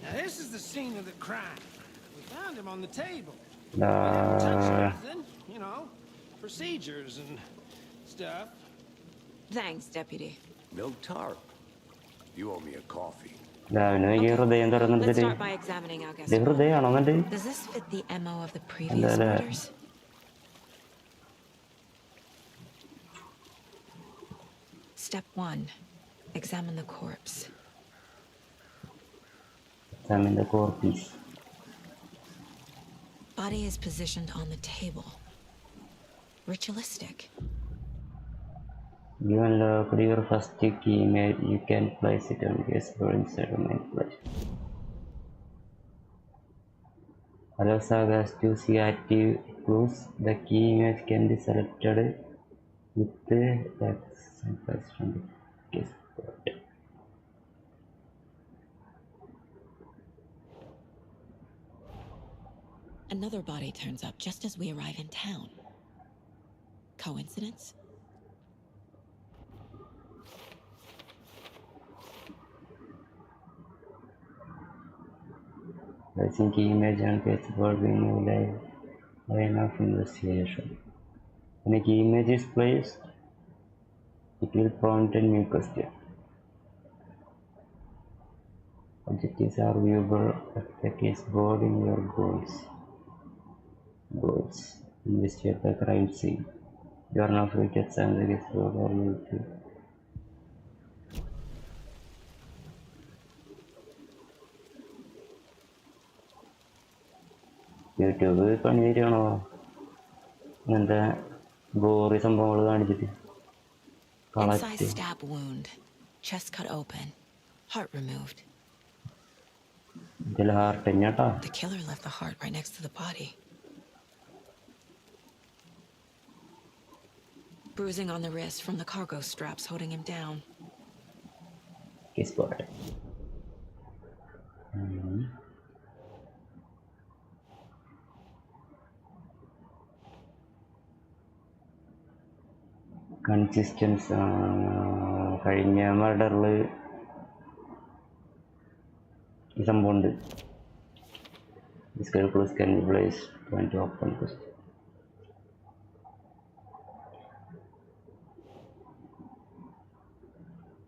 Now this is the scene of the crime. We found him on the table. We didn't touch nothing, you know, procedures and stuff. Thanks, Deputy. No tarp. You owe me a coffee. അവന് ഈ ഹൃദയം Let's തുറന്നിട്ട് start by examining our guest. ഇത് ഹൃദയമാണോ എന്നിട്ട്? Does this fit the MO of the previous അല്ല. murders? Step 1. Examine the corpse. Examine the corpse. Body is positioned on the table. Ritualistic. You unlock your first key image. You can place it on the board inside the main plate. Allow sagas to see active clues. The key image can be selected with the text and placed from the case board. Another body turns up just as we arrive in town. Coincidence? Placing key image on pasteboard will new line of investigation. When a key image is placed, it will prompt a new question. Objectives are viewable at the case board in your goals. Investigate the crime scene. You are now free to examine the case board or YouTube. YouTube പണി തരുവാണോ അങ്ങനത്തെ ഗോറി സംഭവങ്ങൾ കാണിച്ചിട്ട് Inside stab wound. Chest cut open. Heart removed. ഇതിൽ heart തന്നെയാട്ടാ. The killer left the heart right next to the body. bruising on the wrist from the cargo straps holding him down. Guess what? Consistence കഴിഞ്ഞ മർഡറിൽ ഈ സംഭവമുണ്ട്. This calculus can be placed to open question.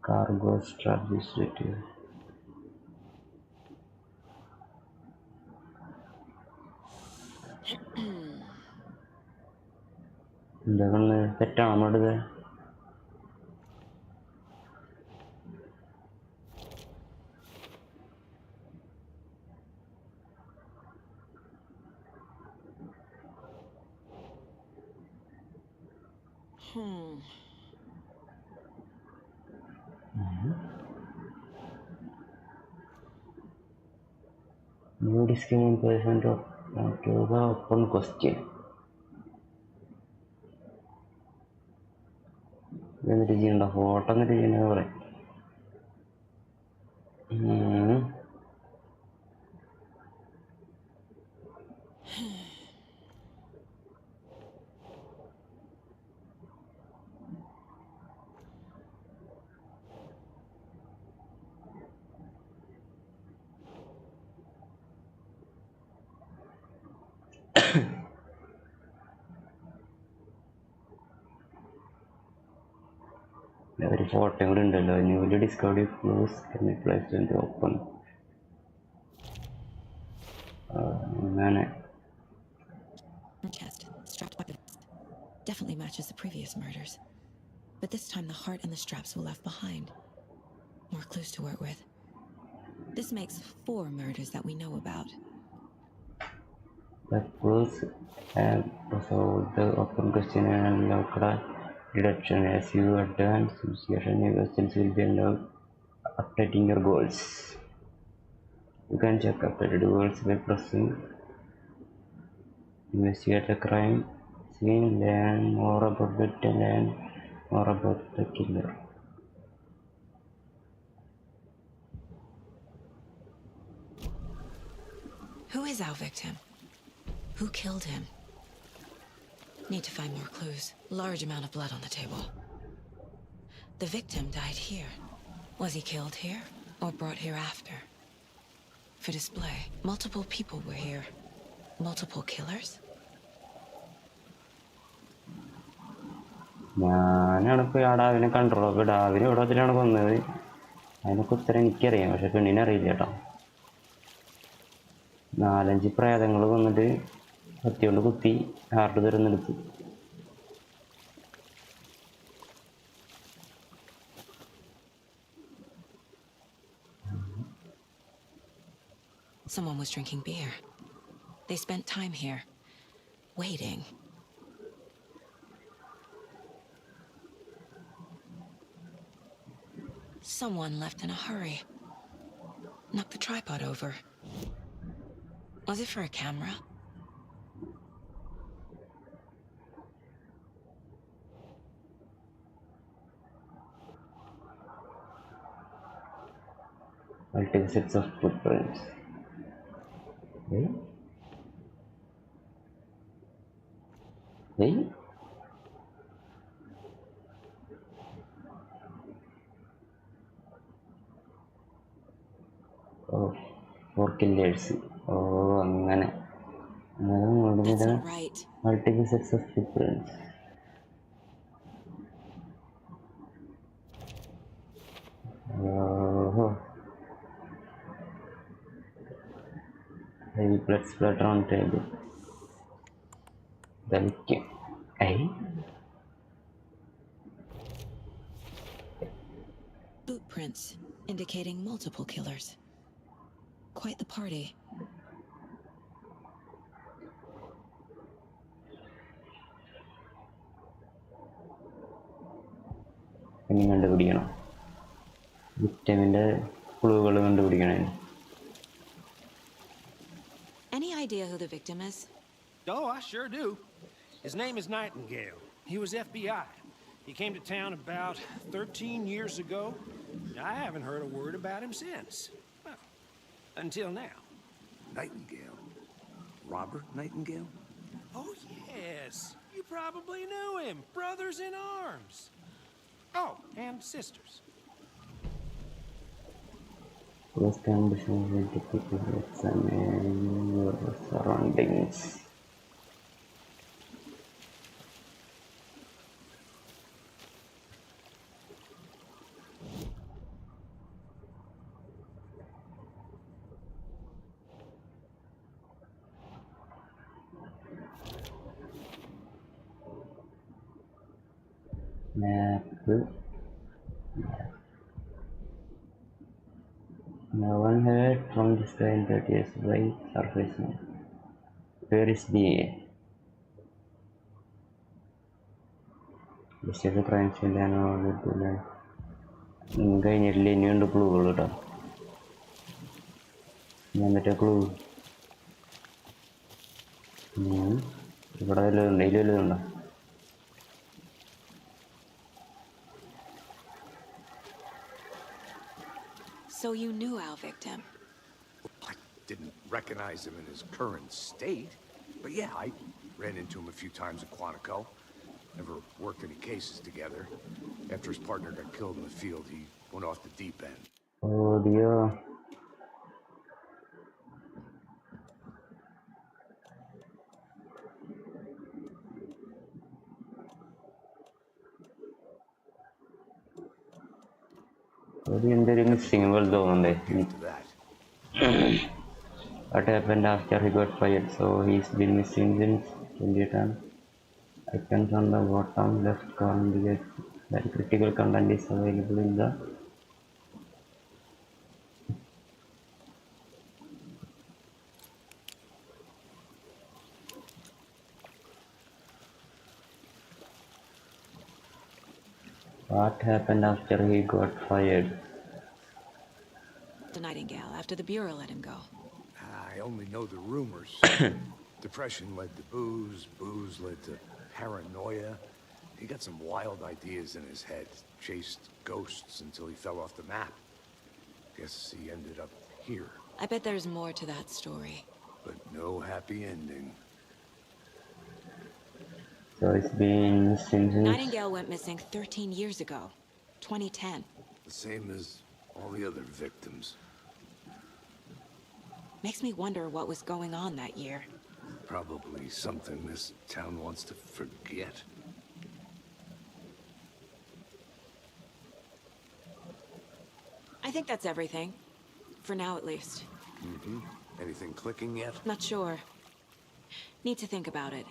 Cargo strap is retrieved. എന്താണ് തെറ്റാണോ നമ്മളുടെ? No discrimination present to the open question. എന്നിട്ട് ചെയ്യണ്ട photo എന്നിട്ട് ചെയ്യുന്നത് പറയാം. ഒരു ഫോട്ടോ കൂടെ ഉണ്ടല്ലോ. Newly discovered clues can be placed into open. അങ്ങനെ Chest, strapped by the wrist. Definitely matches the previous murders. But this time the heart and the straps were left behind. More clues to work with. This makes 4 murders that we know about. the clues and solve the open question and local deduction. As you advance investigation, your questions will be allowed updating your goals. You can check updated goals by pressing investigate the crime scene, learn more about the victim, learn more about the killer. Who is our victim? Who killed him? Need to find more clues. Large amount of blood on the table. The victim died here. Was he killed here or brought here after? For display, multiple people were here. Multiple killers? ഞാനാണ് ഇപ്പോൾ ആ ഡാവിനെ കണ്ടോളൂ. അപ്പോൾ ഡാവിനെ ഇവിടെ വെച്ചിട്ടാണ് കൊന്നത്. അതിനൊക്കെ ഉത്തരം എനിക്കറിയാം, പക്ഷെ പെണ്ണിനെ അറിയില്ല കേട്ടോ. 4-5 പ്രേതങ്ങൾ വന്നിട്ട് കത്തിയോണ്ട് കുത്തി heart തുറന്നെടുത്തു. Someone was drinking beer. They spent time here, waiting. Someone left in a hurry. Knocked the tripod over. Was it for a camera? I'll take sets of footprints. Hey? Hey? Oh, 4 killers. Oh, അങ്ങനെ. That's not right. I'll take sets of footprints. Oh. Heavy blood splatter on table. The victim. Hey? Boot prints indicating multiple killers. Quite the party. ഇനി കണ്ടുപിടിക്കണം. വിക്ടിമിന്റെ ക്ലൂകൾ കണ്ടുപിടിക്കണം. Any idea who the victim is? Oh, I sure do. His name is Nightingale. He was FBI. He came to town about 13 years ago. I haven't heard a word about him since. Well, until now. Nightingale? Robert Nightingale? Oh, yes. You probably knew him. Brothers in arms. Oh, and sisters. First ambition is to examine your surroundings. Map. Now one head from the sky in 30 years by surface now. Where is the crime scene and all that? കഴിഞ്ഞിട്ടില്ല ഇനിയുണ്ട് ക്ലൂകൾ കേട്ടോ ഞാൻ മറ്റേ clue ഇവിടെ വല്ലതുണ്ട് ഇതിൽ വല്ലതുണ്ടോ So you knew our victim? I didn't recognize him in his current state, but yeah, I ran into him a few times at Quantico. Never worked any cases together. After his partner got killed in the field, he went off the deep end. Oh dear. എന്തൊരു missing പോലെ തോന്നുന്നുണ്ട്. What happened after he got fired? So he's been missing since 2010. Icons on the bottom left corner indicate that critical content is available in the What happened after he got fired? The Nightingale, after the Bureau let him go. I only know the rumors. Depression led to booze, booze led to paranoia. He got some wild ideas in his head, chased ghosts until he fell off the map. Guess he ended up here. I bet there's more to that story. But no happy ending. So it's been since Nightingale went missing 13 years ago, 2010. The same as all the other victims. Makes me wonder what was going on that year. Probably something this town wants to forget. I think that's everything. For now, at least. Anything clicking yet? Not sure. Need to think about it.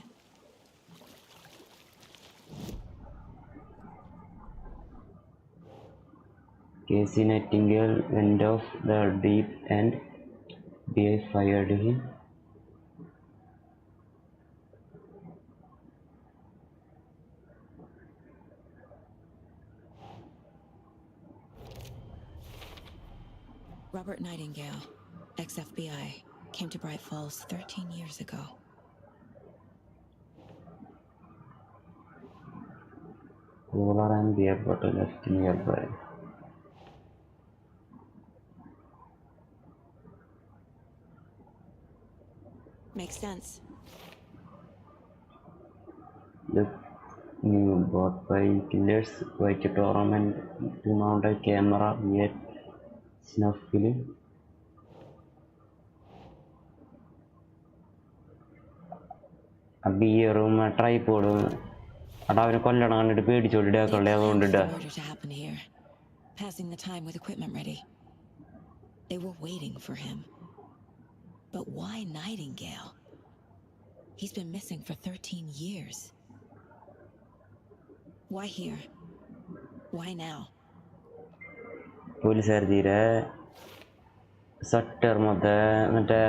Casey Nightingale went off the deep end. BI fired him. Robert Nightingale, ex-FBI, came to Bright Falls 13 years ago. Cooler and beer bottle left nearby. Makes sense. The new bought by killers like a tournament to mount a camera yet snuff film. A beer room, a tripod. അടാവിനെ കൊല്ലണം കണ്ടിട്ട് പേടിച്ചോടിടാ കൊള്ളേ അതുകൊണ്ടിട്ടാ. Passing the time with equipment ready. They were waiting for him. But why Nightingale? He's been missing for 13 years. Why here? Why now? പോലീസുകാർ തീരെ shutter മറ്റേ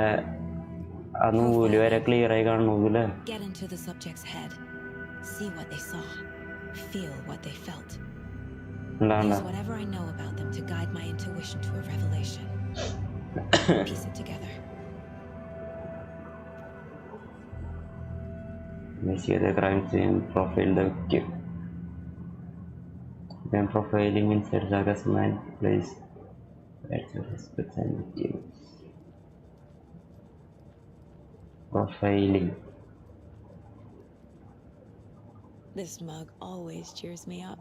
ആ നൂല് വരെ clear ആയി കാണുന്നില്ലേ. Get into the subject's head. See what they saw. Feel what they felt. Use whatever I know about them to guide my intuition to a revelation. Piece it together. Initiate the crime scene, profile the victim. Began profiling inside Zaga's mind, place virtual aspects and victims. Profiling. This mug always cheers me up.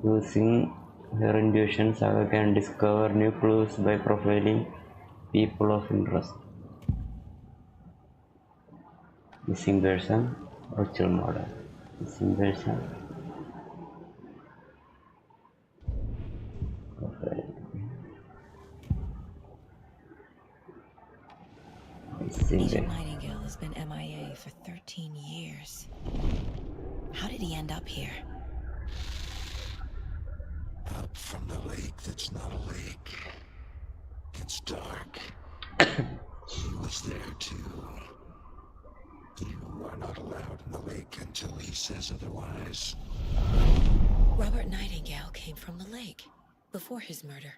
Using her intuition, Saga can discover new clues by profiling people of interest. Missing person, virtual model. Missing person. Profiling. Missing Agent person. Nightingale has been MIA for 13 years. How did he end up here? Up from the lake that's not a lake. It's dark. He was there too. You are not allowed in the lake until he says otherwise. Robert Nightingale came from the lake before his murder.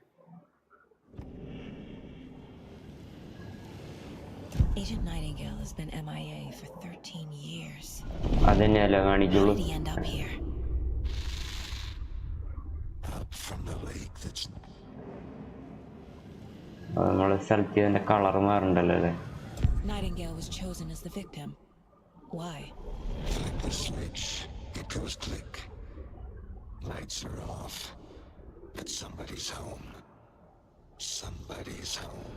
Agent Nightingale has been MIA for 13 years. How did he end up here? Up from the lake that's Nightingale was chosen as the victim. Why? Flick the switch. It goes click. Lights are off. But somebody's home. Somebody's home.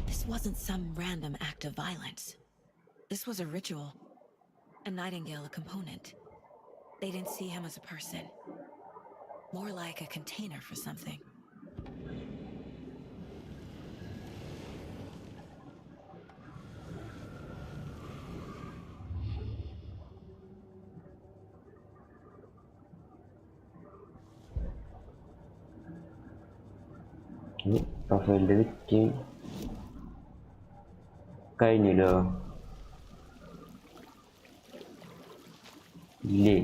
This wasn't some random act of violence. This was a ritual. And Nightingale a component. They didn't see him as a person. More like a container for something. Profile the victim. കഴിഞ്ഞല്ലോ ഇല്ലേ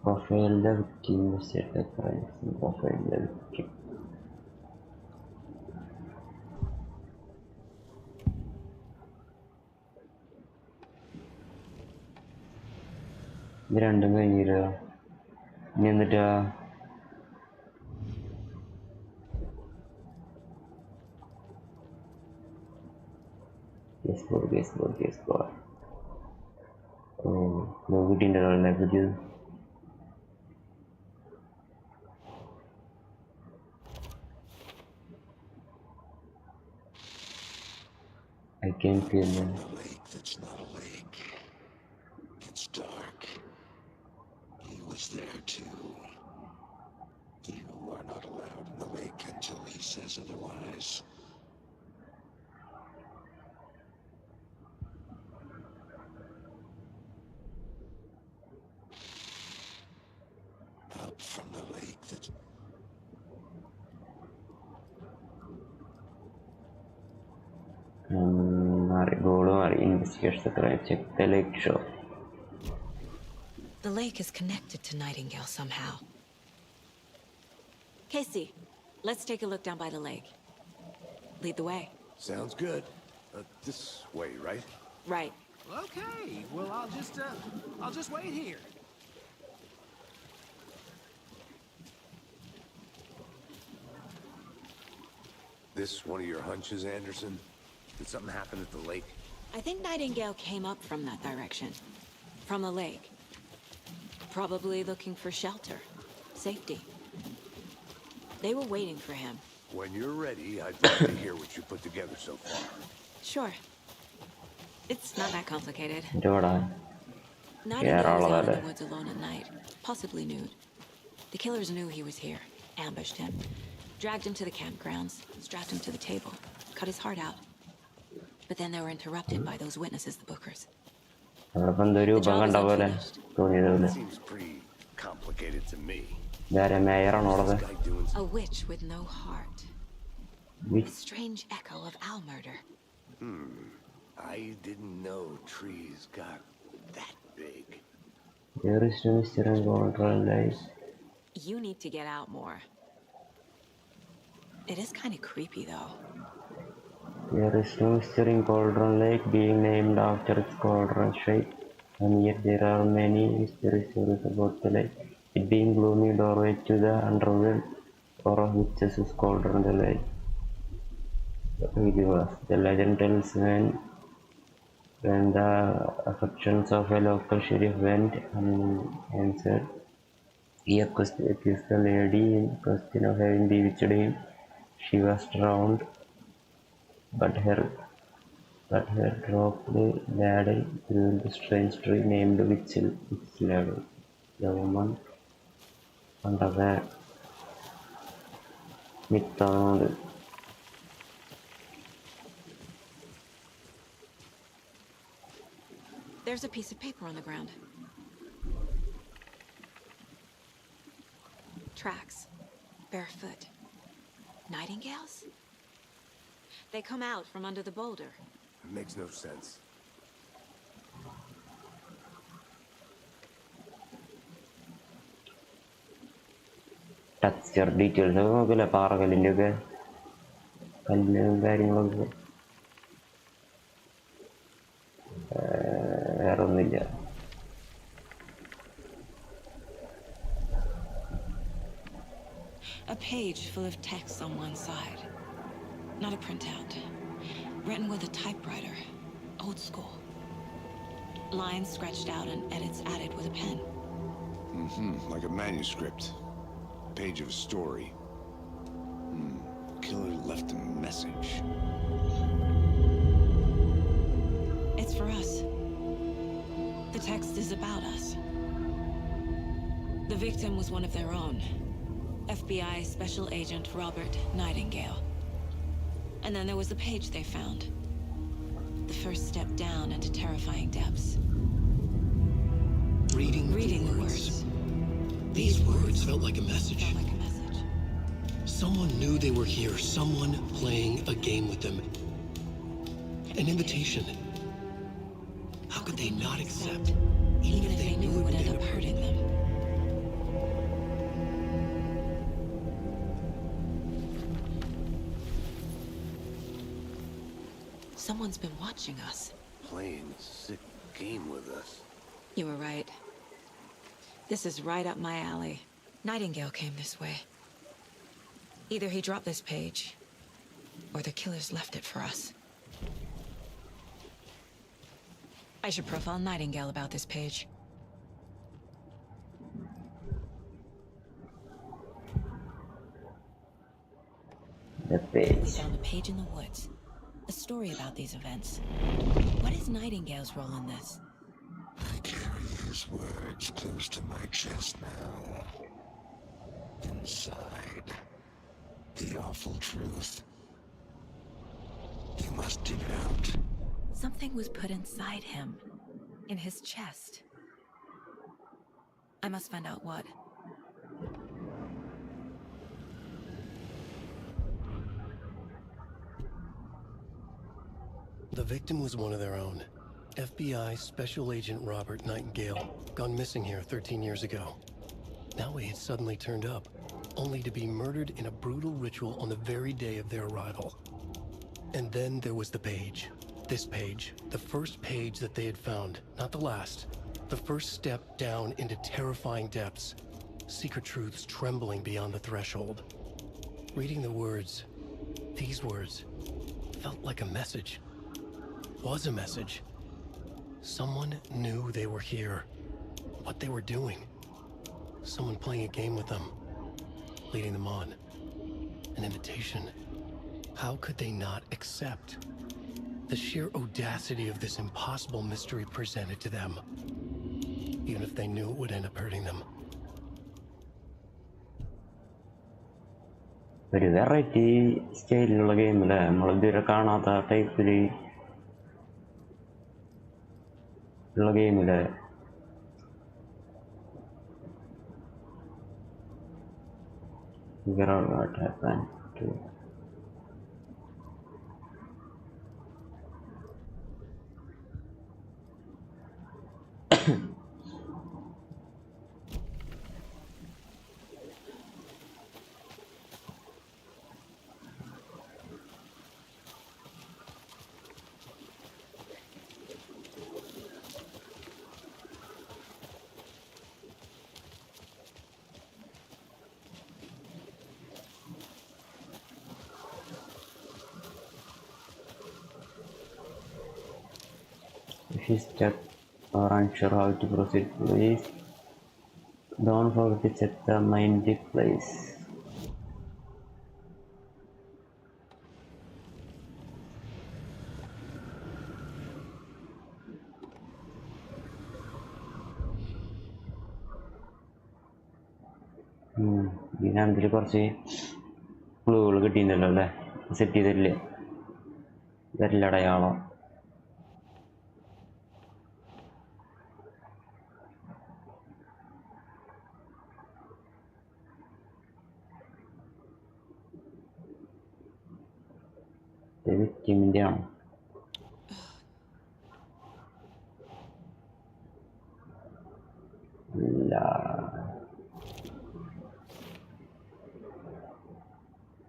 Profile the victim, set the price, profile the victim. ഇത് രണ്ടും കഴിഞ്ഞില്ല ഇനി എന്നിട്ടാ guess board. Oh, നോക്കിട്ടിൻ്റെ ആളെ പറ്റി I can feel them. Lake that's not a lake. It's dark. He was there too. You are not allowed in the lake until he says otherwise. Up from the lake that's Investigate the crime, check the lake shore. The lake is connected to Nightingale somehow. Casey, let's take a look down by the lake. Lead the way. Sounds good. This way, right? Right. Okay, well, I'll just wait here. This one of your hunches, Anderson? Did something happen at the lake? I think Nightingale came up from that direction. From the lake. Probably looking for shelter. Safety. They were waiting for him. When you're ready, I'd like to hear what you put together so far. Sure. It's not that complicated. Jordan. Nightingale was out in the woods alone at night, possibly nude. The killers knew he was here, ambushed him, dragged him to the campgrounds, strapped him to the table, cut his heart out. But then they were interrupted by those witnesses, the Bookers. The job is unfinished. Seems pretty complicated to me. A witch with no heart. A strange echo of owl murder. I didn't know trees got that big. There is no steering control light. You need to get out more. It is kind of creepy, though. There is no steering cauldron lake being named after its cauldron shape, and yet there are many mystery stories about the lake. It being gloomy doorway to the underworld, or of witches is cauldron the lake. The legend tells when the affections of a local sheriff went unanswered, he accused the lady in question of having bewitched him. She was drowned, but her dropped ladle grew the strange tree named Witch Ladle. The woman under the myth. There's a piece of paper on the ground. Tracks. Barefoot. Nightingales? They come out from under the boulder. It makes no sense. Texture details നോക്കില്ല പാറകല്ലിൻ്റെ ഒക്കെ കല്ലും കാര്യങ്ങളൊക്കെ വേറെ ഒന്നുമില്ല. A page full of text on one side. Not a printout. Written with a typewriter. Old school. Lines scratched out and edits added with a pen. Like a manuscript. Page of a story. Killer left a message. It's for us. The text is about us. The victim was one of their own. FBI Special Agent Robert Nightingale. And then there was the page they found. The first step down into terrifying depths. Reading the the words. These words felt like a message. Felt like a message. Someone knew they were here. Someone playing a game with them. An invitation. How could they not accept, even if they knew it would end up hurting them? Someone's been watching us. Playing a sick game with us. You were right. This is right up my alley. Nightingale came this way. Either he dropped this page, or the killers left it for us. I should profile Nightingale about this page. The page. We found a page in the woods. A story about these events. What is Nightingale's role in this? I carry his words close to my chest now. Inside, the awful truth. You must dig it out. Something was put inside him. In his chest. I must find out what. The victim was one of their own. FBI Special Agent Robert Nightingale, gone missing here 13 years ago. Now he had suddenly turned up, only to be murdered in a brutal ritual on the very day of their arrival. And then there was the page. This page, the first page that they had found, not the last. The first step down into terrifying depths. Secret truths trembling beyond the threshold. Reading the words, these words, felt like a message. Was a message. Someone knew they were here. What they were doing. Someone playing a game with them. Leading them on. An invitation. How could they not accept? The sheer audacity of this impossible mystery presented to them. Even if they knew it would end up hurting them. ഒരു variety സ്റ്റൈലിലുള്ള ഗെയിമല്ലേ, നമ്മളിതുവരെ കാണാത്ത ടൈപ്പിൽ ഉള്ള ഗെയിമല്ലേ. Figure out what happened to If you stuck or unsure how to proceed, please don't forget to check the mind place. ഇതിനകത്തിൽ കുറച്ച് ക്ലൂകൾ കിട്ടിയിട്ടുണ്ടല്ലോ അല്ലേ? Set ചെയ്തിട്ടില്ലേ? വിരലടയാളം. വിക്ടിമിൻ്റെ ആണോ? ഇല്ല.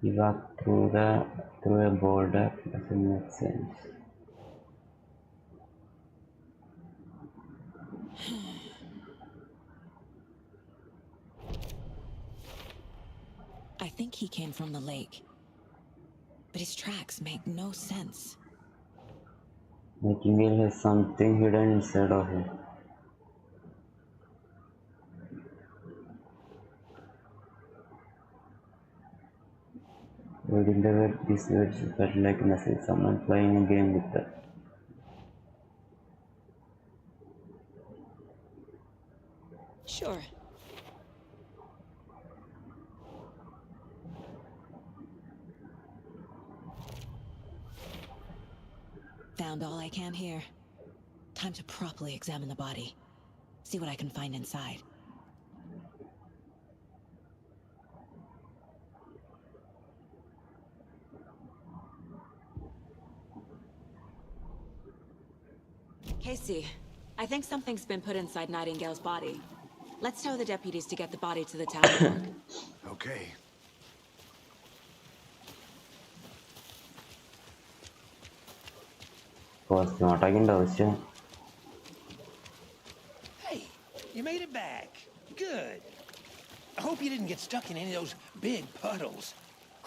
You walk through a border doesn't make sense. I think he came from the lake, but his tracks make no sense. Nightingale has something hidden inside of him. Reading the word, these words felt like a message, someone playing a game with her. Sure. Found all I can here. Time to properly examine the body. See what I can find inside. Casey, I think something's been put inside Nightingale's body. Let's tell the deputies to get the body to the town morgue. Okay. Hey, you made it back. Good. I hope you didn't get stuck in any of those big puddles.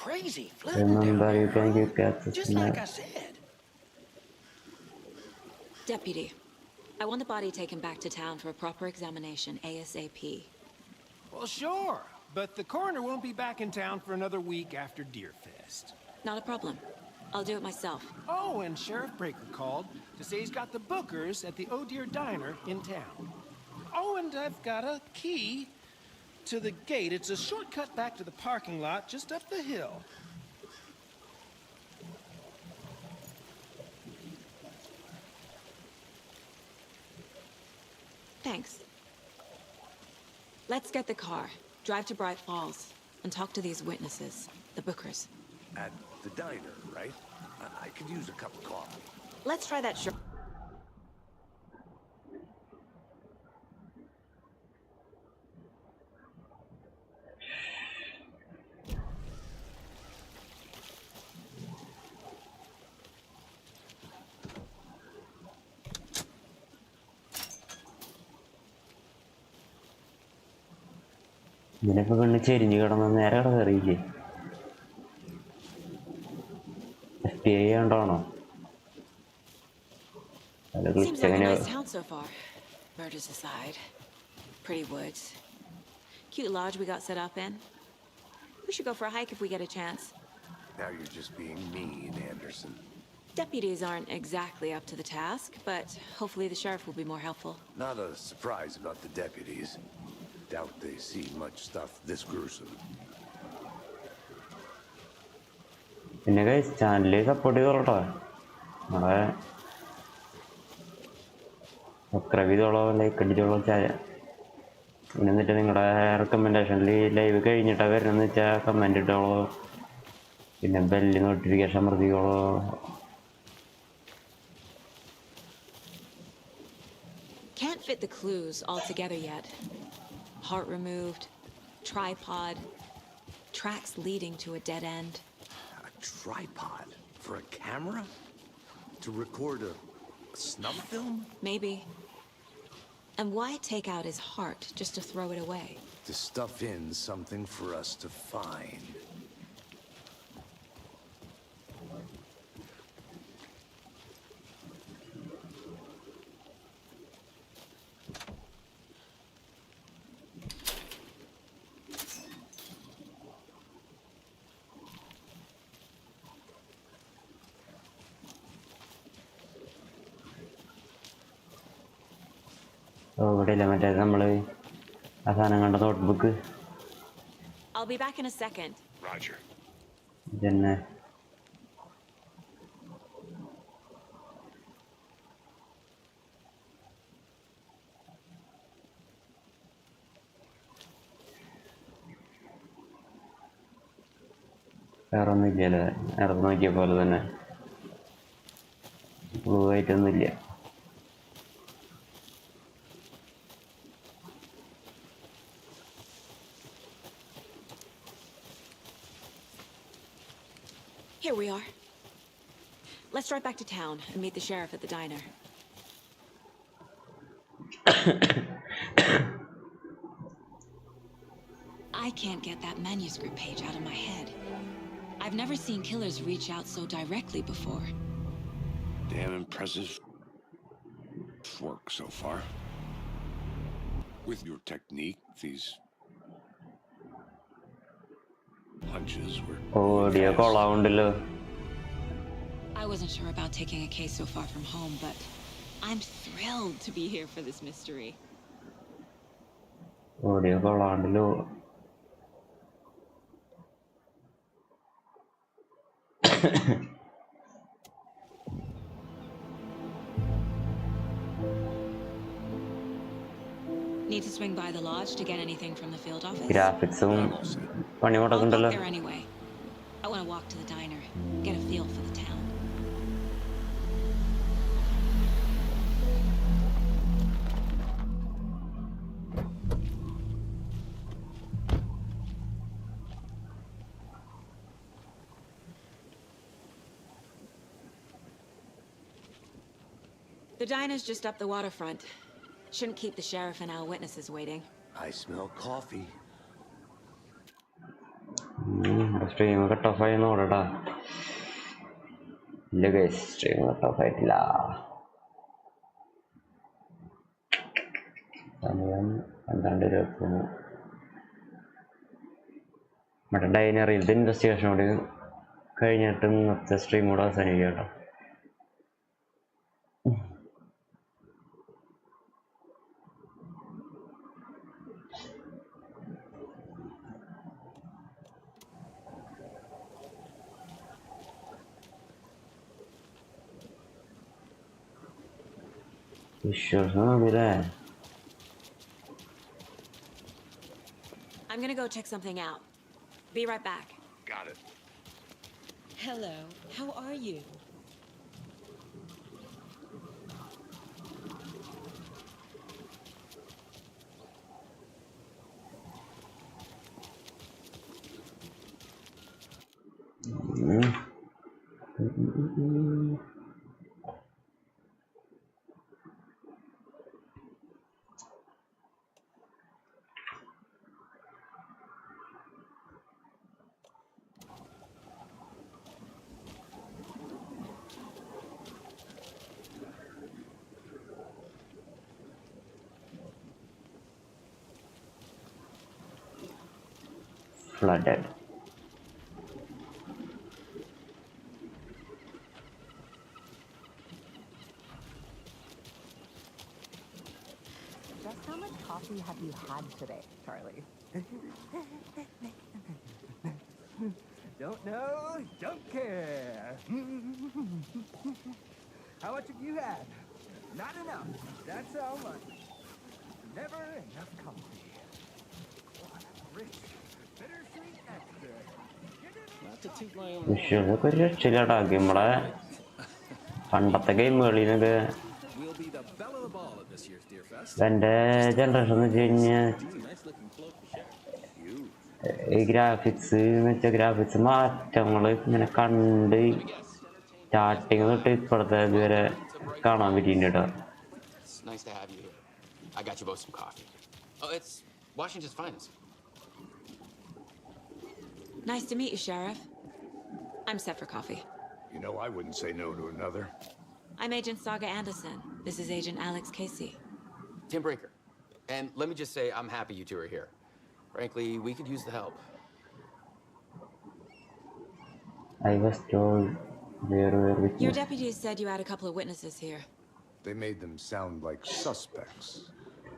Crazy flooding down Remember, you can there, get huh? the Just smell. like I said. Deputy, I want the body taken back to town for a proper examination ASAP. Well, sure. But the coroner won't be back in town for another week after Deerfest. Not a problem. I'll do it myself. Oh, and Sheriff Breaker called to say he's got the bookers at the Oh Dear Diner in town. Oh, and I've got a key to the gate. It's a shortcut back to the parking lot just up the hill. Thanks. Let's get the car, drive to Bright Falls, and talk to these witnesses, the bookers. At the diner, right? I could use a cup of coffee. Let's try that short. ഇതിനൊക്കെ കണ്ണ് ചെരിഞ്ഞ് കിടന്ന് നേരെ കയറിയില്ലേ? FBI കണ്ടാണോ? Seems like a nice town so far. Murders aside. Pretty woods. Cute lodge we got set up in. We should go for a hike if we get a chance. Now you're just being mean, Anderson. Deputies aren't exactly up to the task, but hopefully the sheriff will be more helpful. Not a surprise about the deputies. Doubt they see much stuff this gruesome. പിന്നെ guys ചാനലിൽ support ചെയ്തോളട്ടോ. നമ്മളെ subscribe ചെയ്തോളോ, like അടിച്ചോളോ. പിന്നെ എന്നിട്ട് നിങ്ങളുടെ റെക്കമെൻഡേഷനിൽ live കഴിഞ്ഞിട്ടാണ് വരണമെന്ന് വെച്ചാൽ comment ഇട്ടോളോ. പിന്നെ ബെല്ല് നോട്ടിഫിക്കേഷൻ അമർത്തിക്കോളോ. Can't fit the clues all together yet. Heart removed, tripod, tracks leading to a dead end. A tripod for a camera? To record a snuff film? Maybe. And why take out his heart just to throw it away? To stuff in something for us to find. ഇവിടെയില്ല മറ്റേ നമ്മള് ആ സാധനം കണ്ട notebook. I'll be back in a second. Roger. പിന്നെ വേറെ ഒന്നും ഇല്ലല്ലേ? നേരത്തെ നോക്കിയ പോലെ തന്നെ blue ആയിട്ടൊന്നുമില്ല. Here we are. Let's drive back to town and meet the sheriff at the diner. I can't get that manuscript page out of my head. I've never seen killers reach out so directly before. Damn impressive work so far. With your technique, these punches were... ഓടിയ കൊള്ളാവുണ്ടല്ലോ. I wasn't sure about taking a case so far from home, but I'm thrilled to be here for this mystery. ഓടിയ കൊള്ളാവുണ്ടല്ലോ. Need to swing by the lodge to get anything from the field office? ഗ്രാഫിക്സും പണി I'll മുടക്കുണ്ടല്ലോ. walk there anyway. I want to walk to the diner, get a feel for the town. The diner's just up the waterfront. Shouldn't keep the sheriff and our witnesses waiting. I smell coffee. Stream cut off ആയി നോടടാ. ഇല്ല guys, stream cut off ആയിട്ടില്ല. സമയം 12:23. മറ്റേ ഡൈനറിൽ investigation കൂടി കഴിഞ്ഞിട്ട് ഇന്നത്തെ stream കൂടെ അവസാനിക്കുക കേട്ടോ. I'm gonna go check something out. Be right back. Got it. Hello, how are you? Flooded. Just how much coffee have you had today, Charlie? Don't know, don't care. How much have you had? Not enough. That's how much. Never enough coffee. What a rich, bittersweet nectar. Not to toot my own. വിഷയമൊക്കെ ഒരു രക്ഷയില്ലാട്ടാ. നമ്മളെ പണ്ടത്തെ ഗെയിമുകളിനൊക്കെ എൻ്റെ generation എന്ന് വെച്ച് കഴിഞ്ഞാൽ ഈ graphics എന്ന് വെച്ചാൽ ഗ്രാഫിക്സ് മാറ്റങ്ങൾ ഇങ്ങനെ കണ്ട് സ്റ്റാർട്ടിങ് തൊട്ട് ഇപ്പോഴത്തെ ഇതുവരെ കാണാൻ പറ്റിയിട്ടുണ്ട് കേട്ടോ. Nice to have you here. I got you both some coffee. Oh, it's Washington's finest. Nice to meet you, Sheriff. I'm set for coffee. You know, I wouldn't say no to another. I'm Agent Saga Anderson. This is Agent Alex Casey. Tim Brinker. And let me just say, I'm happy you two are here. Frankly, we could use the help. I was told there were witnesses. Your deputies said you had a couple of witnesses here. They made them sound like suspects.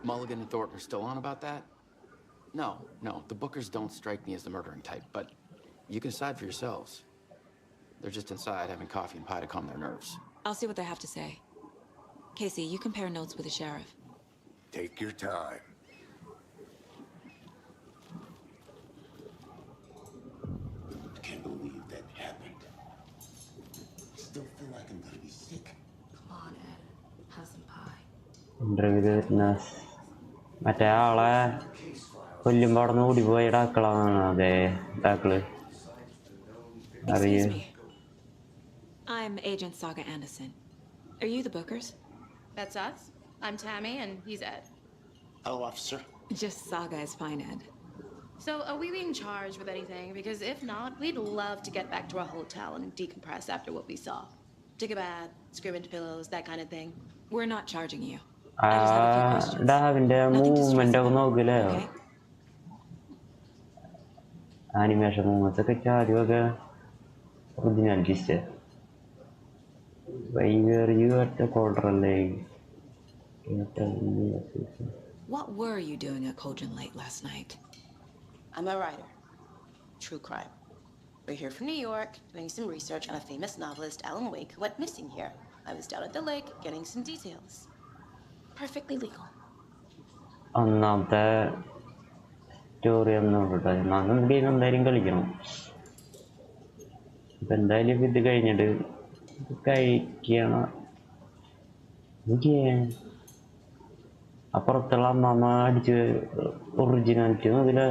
Mulligan and Thornton are still on about that? No, the Bookers don't strike me as the murdering type, but you can decide for yourselves. They're just inside having coffee and pie to calm their nerves. I'll see what they have to say. Casey, you compare notes with the sheriff. Take your time. I can't believe that happened. I still feel like I'm gonna be sick. Come on, Ed. Have some pie. Witness. മറ്റേ ആളെ കൊല്ലുമ്പോൾ അവിടെ നിന്ന് ഓടിപ്പോയി ഡാക്കളാണ് അതെ ഡാക്കള് അറിയൂ. Excuse me. I'm Agent Saga Anderson. Are you the Bookers? That's us. I'm Tammy, and he's Ed. Hello, officer. Just Saga is fine, Ed. So, are we being charged with anything? Because if not, we'd love to get back to our hotel and decompress after what we saw. Take a bath, scream into pillows, that kind of thing. We're not charging you. I just have a few questions. ഡാവിന്റെ movement ഒക്കെ നോക്കില്ലേ, animation movements ഒക്കെ ചാടിയൊക്കെ ഒറിജിനാലിറ്റിസ്റ്റ്. Why were you at the Cauldron Lake? What were you doing at Cauldron Lake last night? I'm a writer. True crime. We're here from New York, doing some research on a famous novelist, Alan Wake, who went missing here. I was down at the lake, getting some details. Perfectly legal. ഒന്നാമത്തെ story ഒന്നുകൊണ്ടോ game എന്തായാലും കളിക്കണം. ഇപ്പൊ എന്തായാലും ഇത് കഴിഞ്ഞിട്ട് കഴിക്കണം. അപ്പുറത്തുള്ള അമ്മമ്മ അടിച്ച് ഒറിജിനാലിറ്റി നോക്കില്ലേ.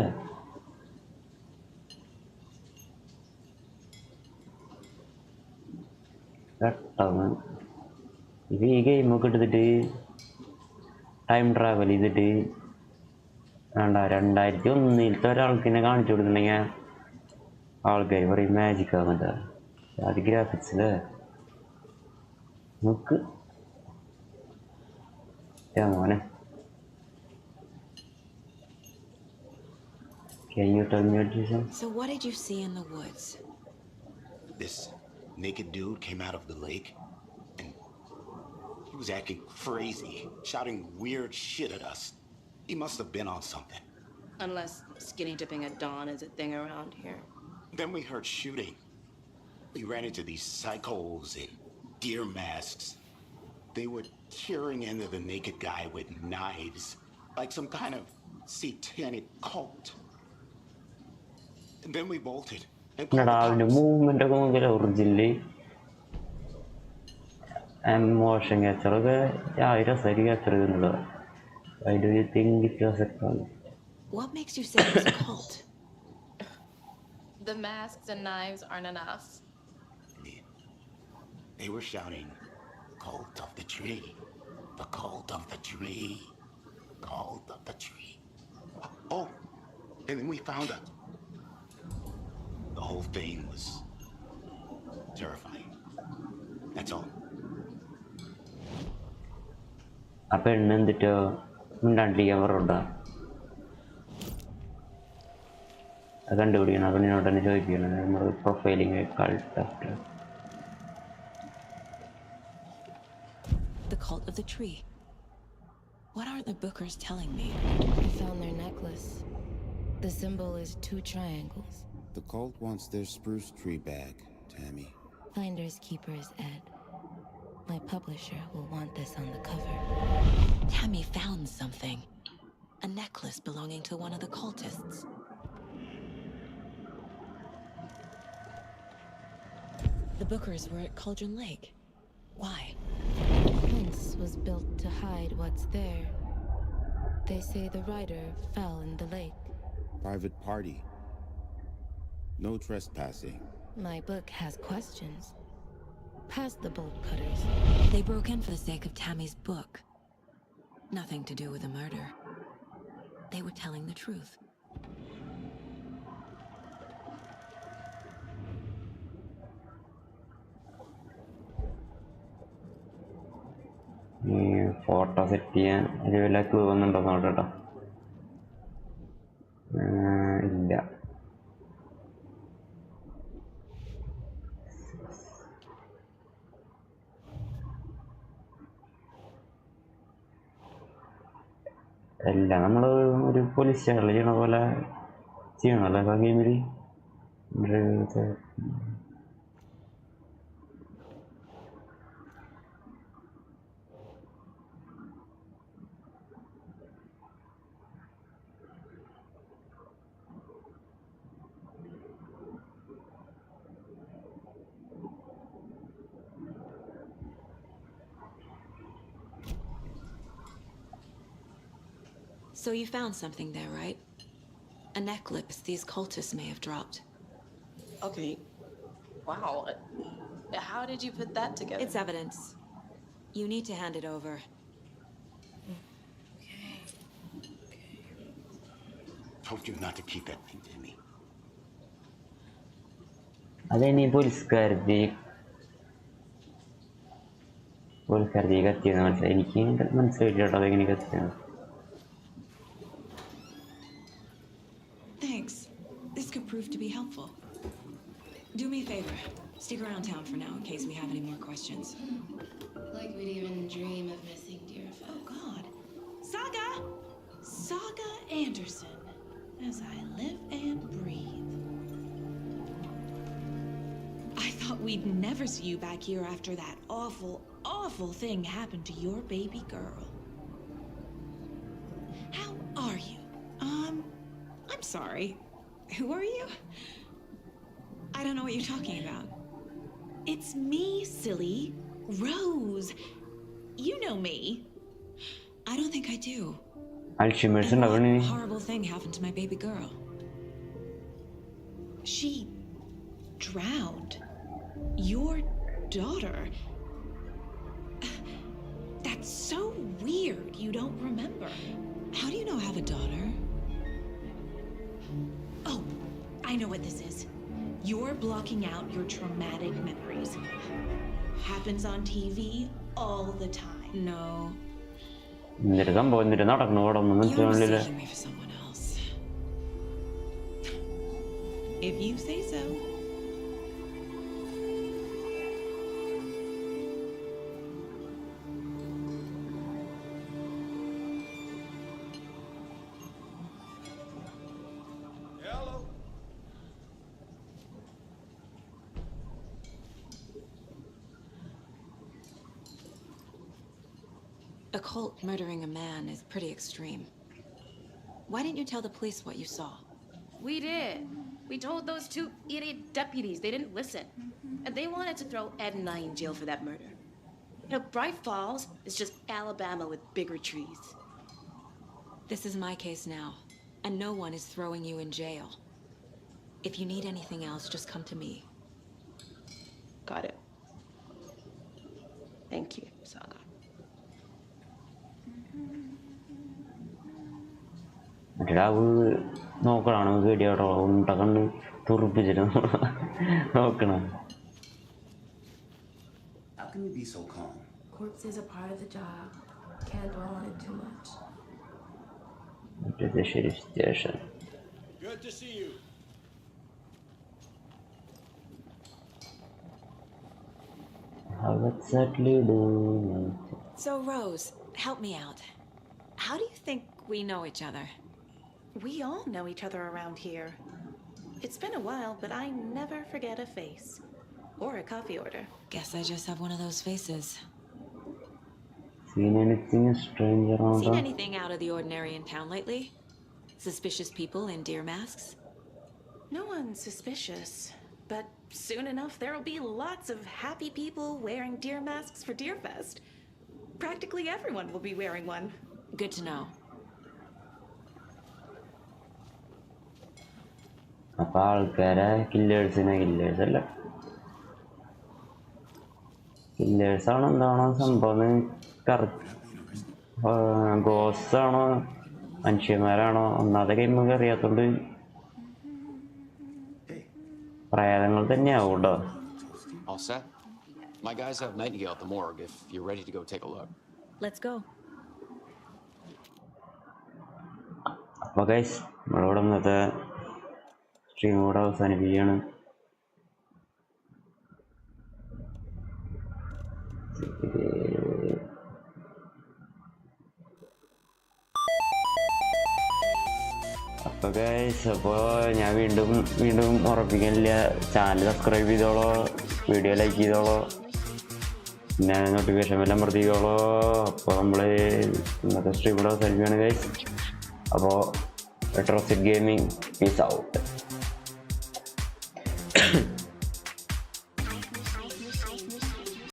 പെട്ടെന്ന് ഇത് ഈ ഗെയിമൊക്കെ എടുത്തിട്ട് ടൈം ട്രാവൽ ചെയ്തിട്ട് 2001 ഒരാൾക്കിനെ കാണിച്ചു കൊടുത്തിട്ടുണ്ടെങ്കിൽ ആൾക്കാർ പറയും മാജിക് ആകുന്നുണ്ട്. അത് ഗ്രാഫിക്സില് നോക്ക് മോനെ. Can you tell me what you said? So what did you see in the woods? This naked dude came out of the lake, and he was acting crazy, shouting weird shit at us. He must have been on something. Unless skinny dipping at dawn is a thing around here. Then we heard shooting. We ran into these psychos in deer masks. They were tearing into the naked guy with knives, like some kind of satanic cult. And then we bolted. അതിന്റെ movement ഒക്കെ നോക്കിയാൽ originally motion ക്യാപ്ചറൊക്കെ രസമായിട്ട് capture ചെയ്യുന്നുള്ളത്. Why do you think it was a cult? What makes you say it was a cult? The masks and knives aren't enough. They were shouting, "Cult of the tree, the cult of the tree, cult of the tree." Oh, and then we found out. The whole thing was terrifying. That's all. ആ പെണ്ണ് എന്നിട്ടോ മിണ്ടാണ്ടിരിക്കാൻ പറഞ്ഞോണ്ടാ അത് കണ്ടുപിടിക്കണം. ആ പെണ്ണിനോട് തന്നെ ചോദിക്കണം. നമ്മൾ profiling cult after The cult of the tree. What are the Bookers telling me? I found their necklace. The symbol is 2 triangles. The cult wants their spruce tree back, Tammy. Finders keepers, Ed. My publisher will want this on the cover. Tammy found something. A necklace belonging to one of the cultists. The Bookers were at Cauldron Lake. Why? The fence was built to hide what's there. They say the rider fell in the lake. Private party. No trespassing. My book has questions. Past the bolt cutters. They broke in for the sake of Tammy's book. Nothing to do with the murder. They were telling the truth. Photo set ചെയ്യാൻ ഒരു വല്ല clue വന്നുണ്ടോ നോട്ടോ. ഇല്ല. എല്ലാം നമ്മൾ ഒരു police സ്റ്റേഷനിൽ ചെയ്യണ പോലെ ചെയ്യണമല്ലോ ആ ഗെയിമിൽ. So you found something there, right? A necklace these cultists may have dropped. Okay. Wow. How did you put that together? It's evidence. You need to hand it over. Told you not to keep that thing to me. അതെനി പോലീസുകാരത്തി കത്തിയെന്ന് മനസ്സിലായി. എനിക്ക് മനസ്സിലായിട്ടോ അതെങ്ങനെ കത്തിയാണ്. Thanks. This could prove to be helpful. Do me a favor. Stick around town for now in case we have any more questions. Like we'd even dream of missing dear friends. Oh, God. Saga! Saga Anderson. As I live and breathe. I thought we'd never see you back here after that awful, awful thing happened to your baby girl. How are you? I'm sorry. Who are you? I don't know what you're talking about. It's me, silly. Rose. You know me. I don't think I do. Alzheimer's And ഉണ്ടാവണേ. what horrible thing happened to my baby girl? She drowned. Your daughter. That's so weird you don't remember. How do you know I have a daughter? Oh, I know what this is. You're blocking out your traumatic memories. Happens on TV all the time. No. എന്നിട്ട് സംഭവം എന്നിട്ട് നടക്കണ അവിടെ ഒന്നും You're മനസ്സിലാവണില്ല. mistaking me for someone else. If you say so. A cult murdering a man is pretty extreme. Why didn't you tell the police what you saw? We did. We told those two idiot deputies. They didn't listen. And they wanted to throw Ed and I in jail for that murder. You know, Bright Falls is just Alabama with bigger trees. This is my case now, and no one is throwing you in jail. If you need anything else, just come to me. Got it. Thank you, Saga. മറ്റേ നോക്കണാണ് video ഉണ്ട കണ്ട് തുറപ്പിച്ചിട്ട് നോക്കണം. How can you be so calm? Corpses are part of the job. Can't dwell on it too much. മറ്റേ ശരി station. Good to see you. How exactly do you... So, Rose, help me out. How do you think we know each other? We all know each other around here. It's been a while, but I never forget a face. Or a coffee order. Guess I just have one of those faces. Seen anything strange around Seen her? anything out of the ordinary in town lately? Suspicious people in deer masks? No one's suspicious. But soon enough, there'll be lots of happy people wearing deer masks for Deerfest. Practically everyone will be wearing one. Good to know. അപ്പൊ ആൾക്കാരെ കില്ലേഴ്സിനെ killers അല്ല killers ആണോ എന്താണോ സംഭവം ghost ആണോ മനുഷ്യന്മാരാണോ ഒന്നാമത്തെ game നമുക്ക് അറിയാത്തോണ്ട് പ്രേതങ്ങൾ തന്നെയാവും കേട്ടോ. All set? My guys have Nightingale at the morgue if you're ready to go take a look. Let's go. അപ്പോൾ ഗൈസ് നമ്മളിവിടെ ഇന്നത്തെ സ്ട്രീം കൂടെ അവസാനിപ്പിക്കുകയാണ്. അപ്പോൾ ഗൈസ്, അപ്പോൾ ഞാൻ വീണ്ടും ഉറപ്പിക്കുന്നില്ല, ചാനൽ സബ്സ്ക്രൈബ് ചെയ്തോളോ, വീഡിയോ ലൈക്ക് ചെയ്തോളോ, പിന്നെ നോട്ടിഫിക്കേഷൻ എല്ലാം പ്രതീകോളോ. അപ്പോൾ നമ്മൾ ഇന്നത്തെ സ്ട്രീമിൽ അവസാനിക്കുകയാണ് ഗൈസ്. അപ്പോൾ റെട്രോസിറ്റ് ഗെയിമിംഗ് പീസ് ഔട്ട്.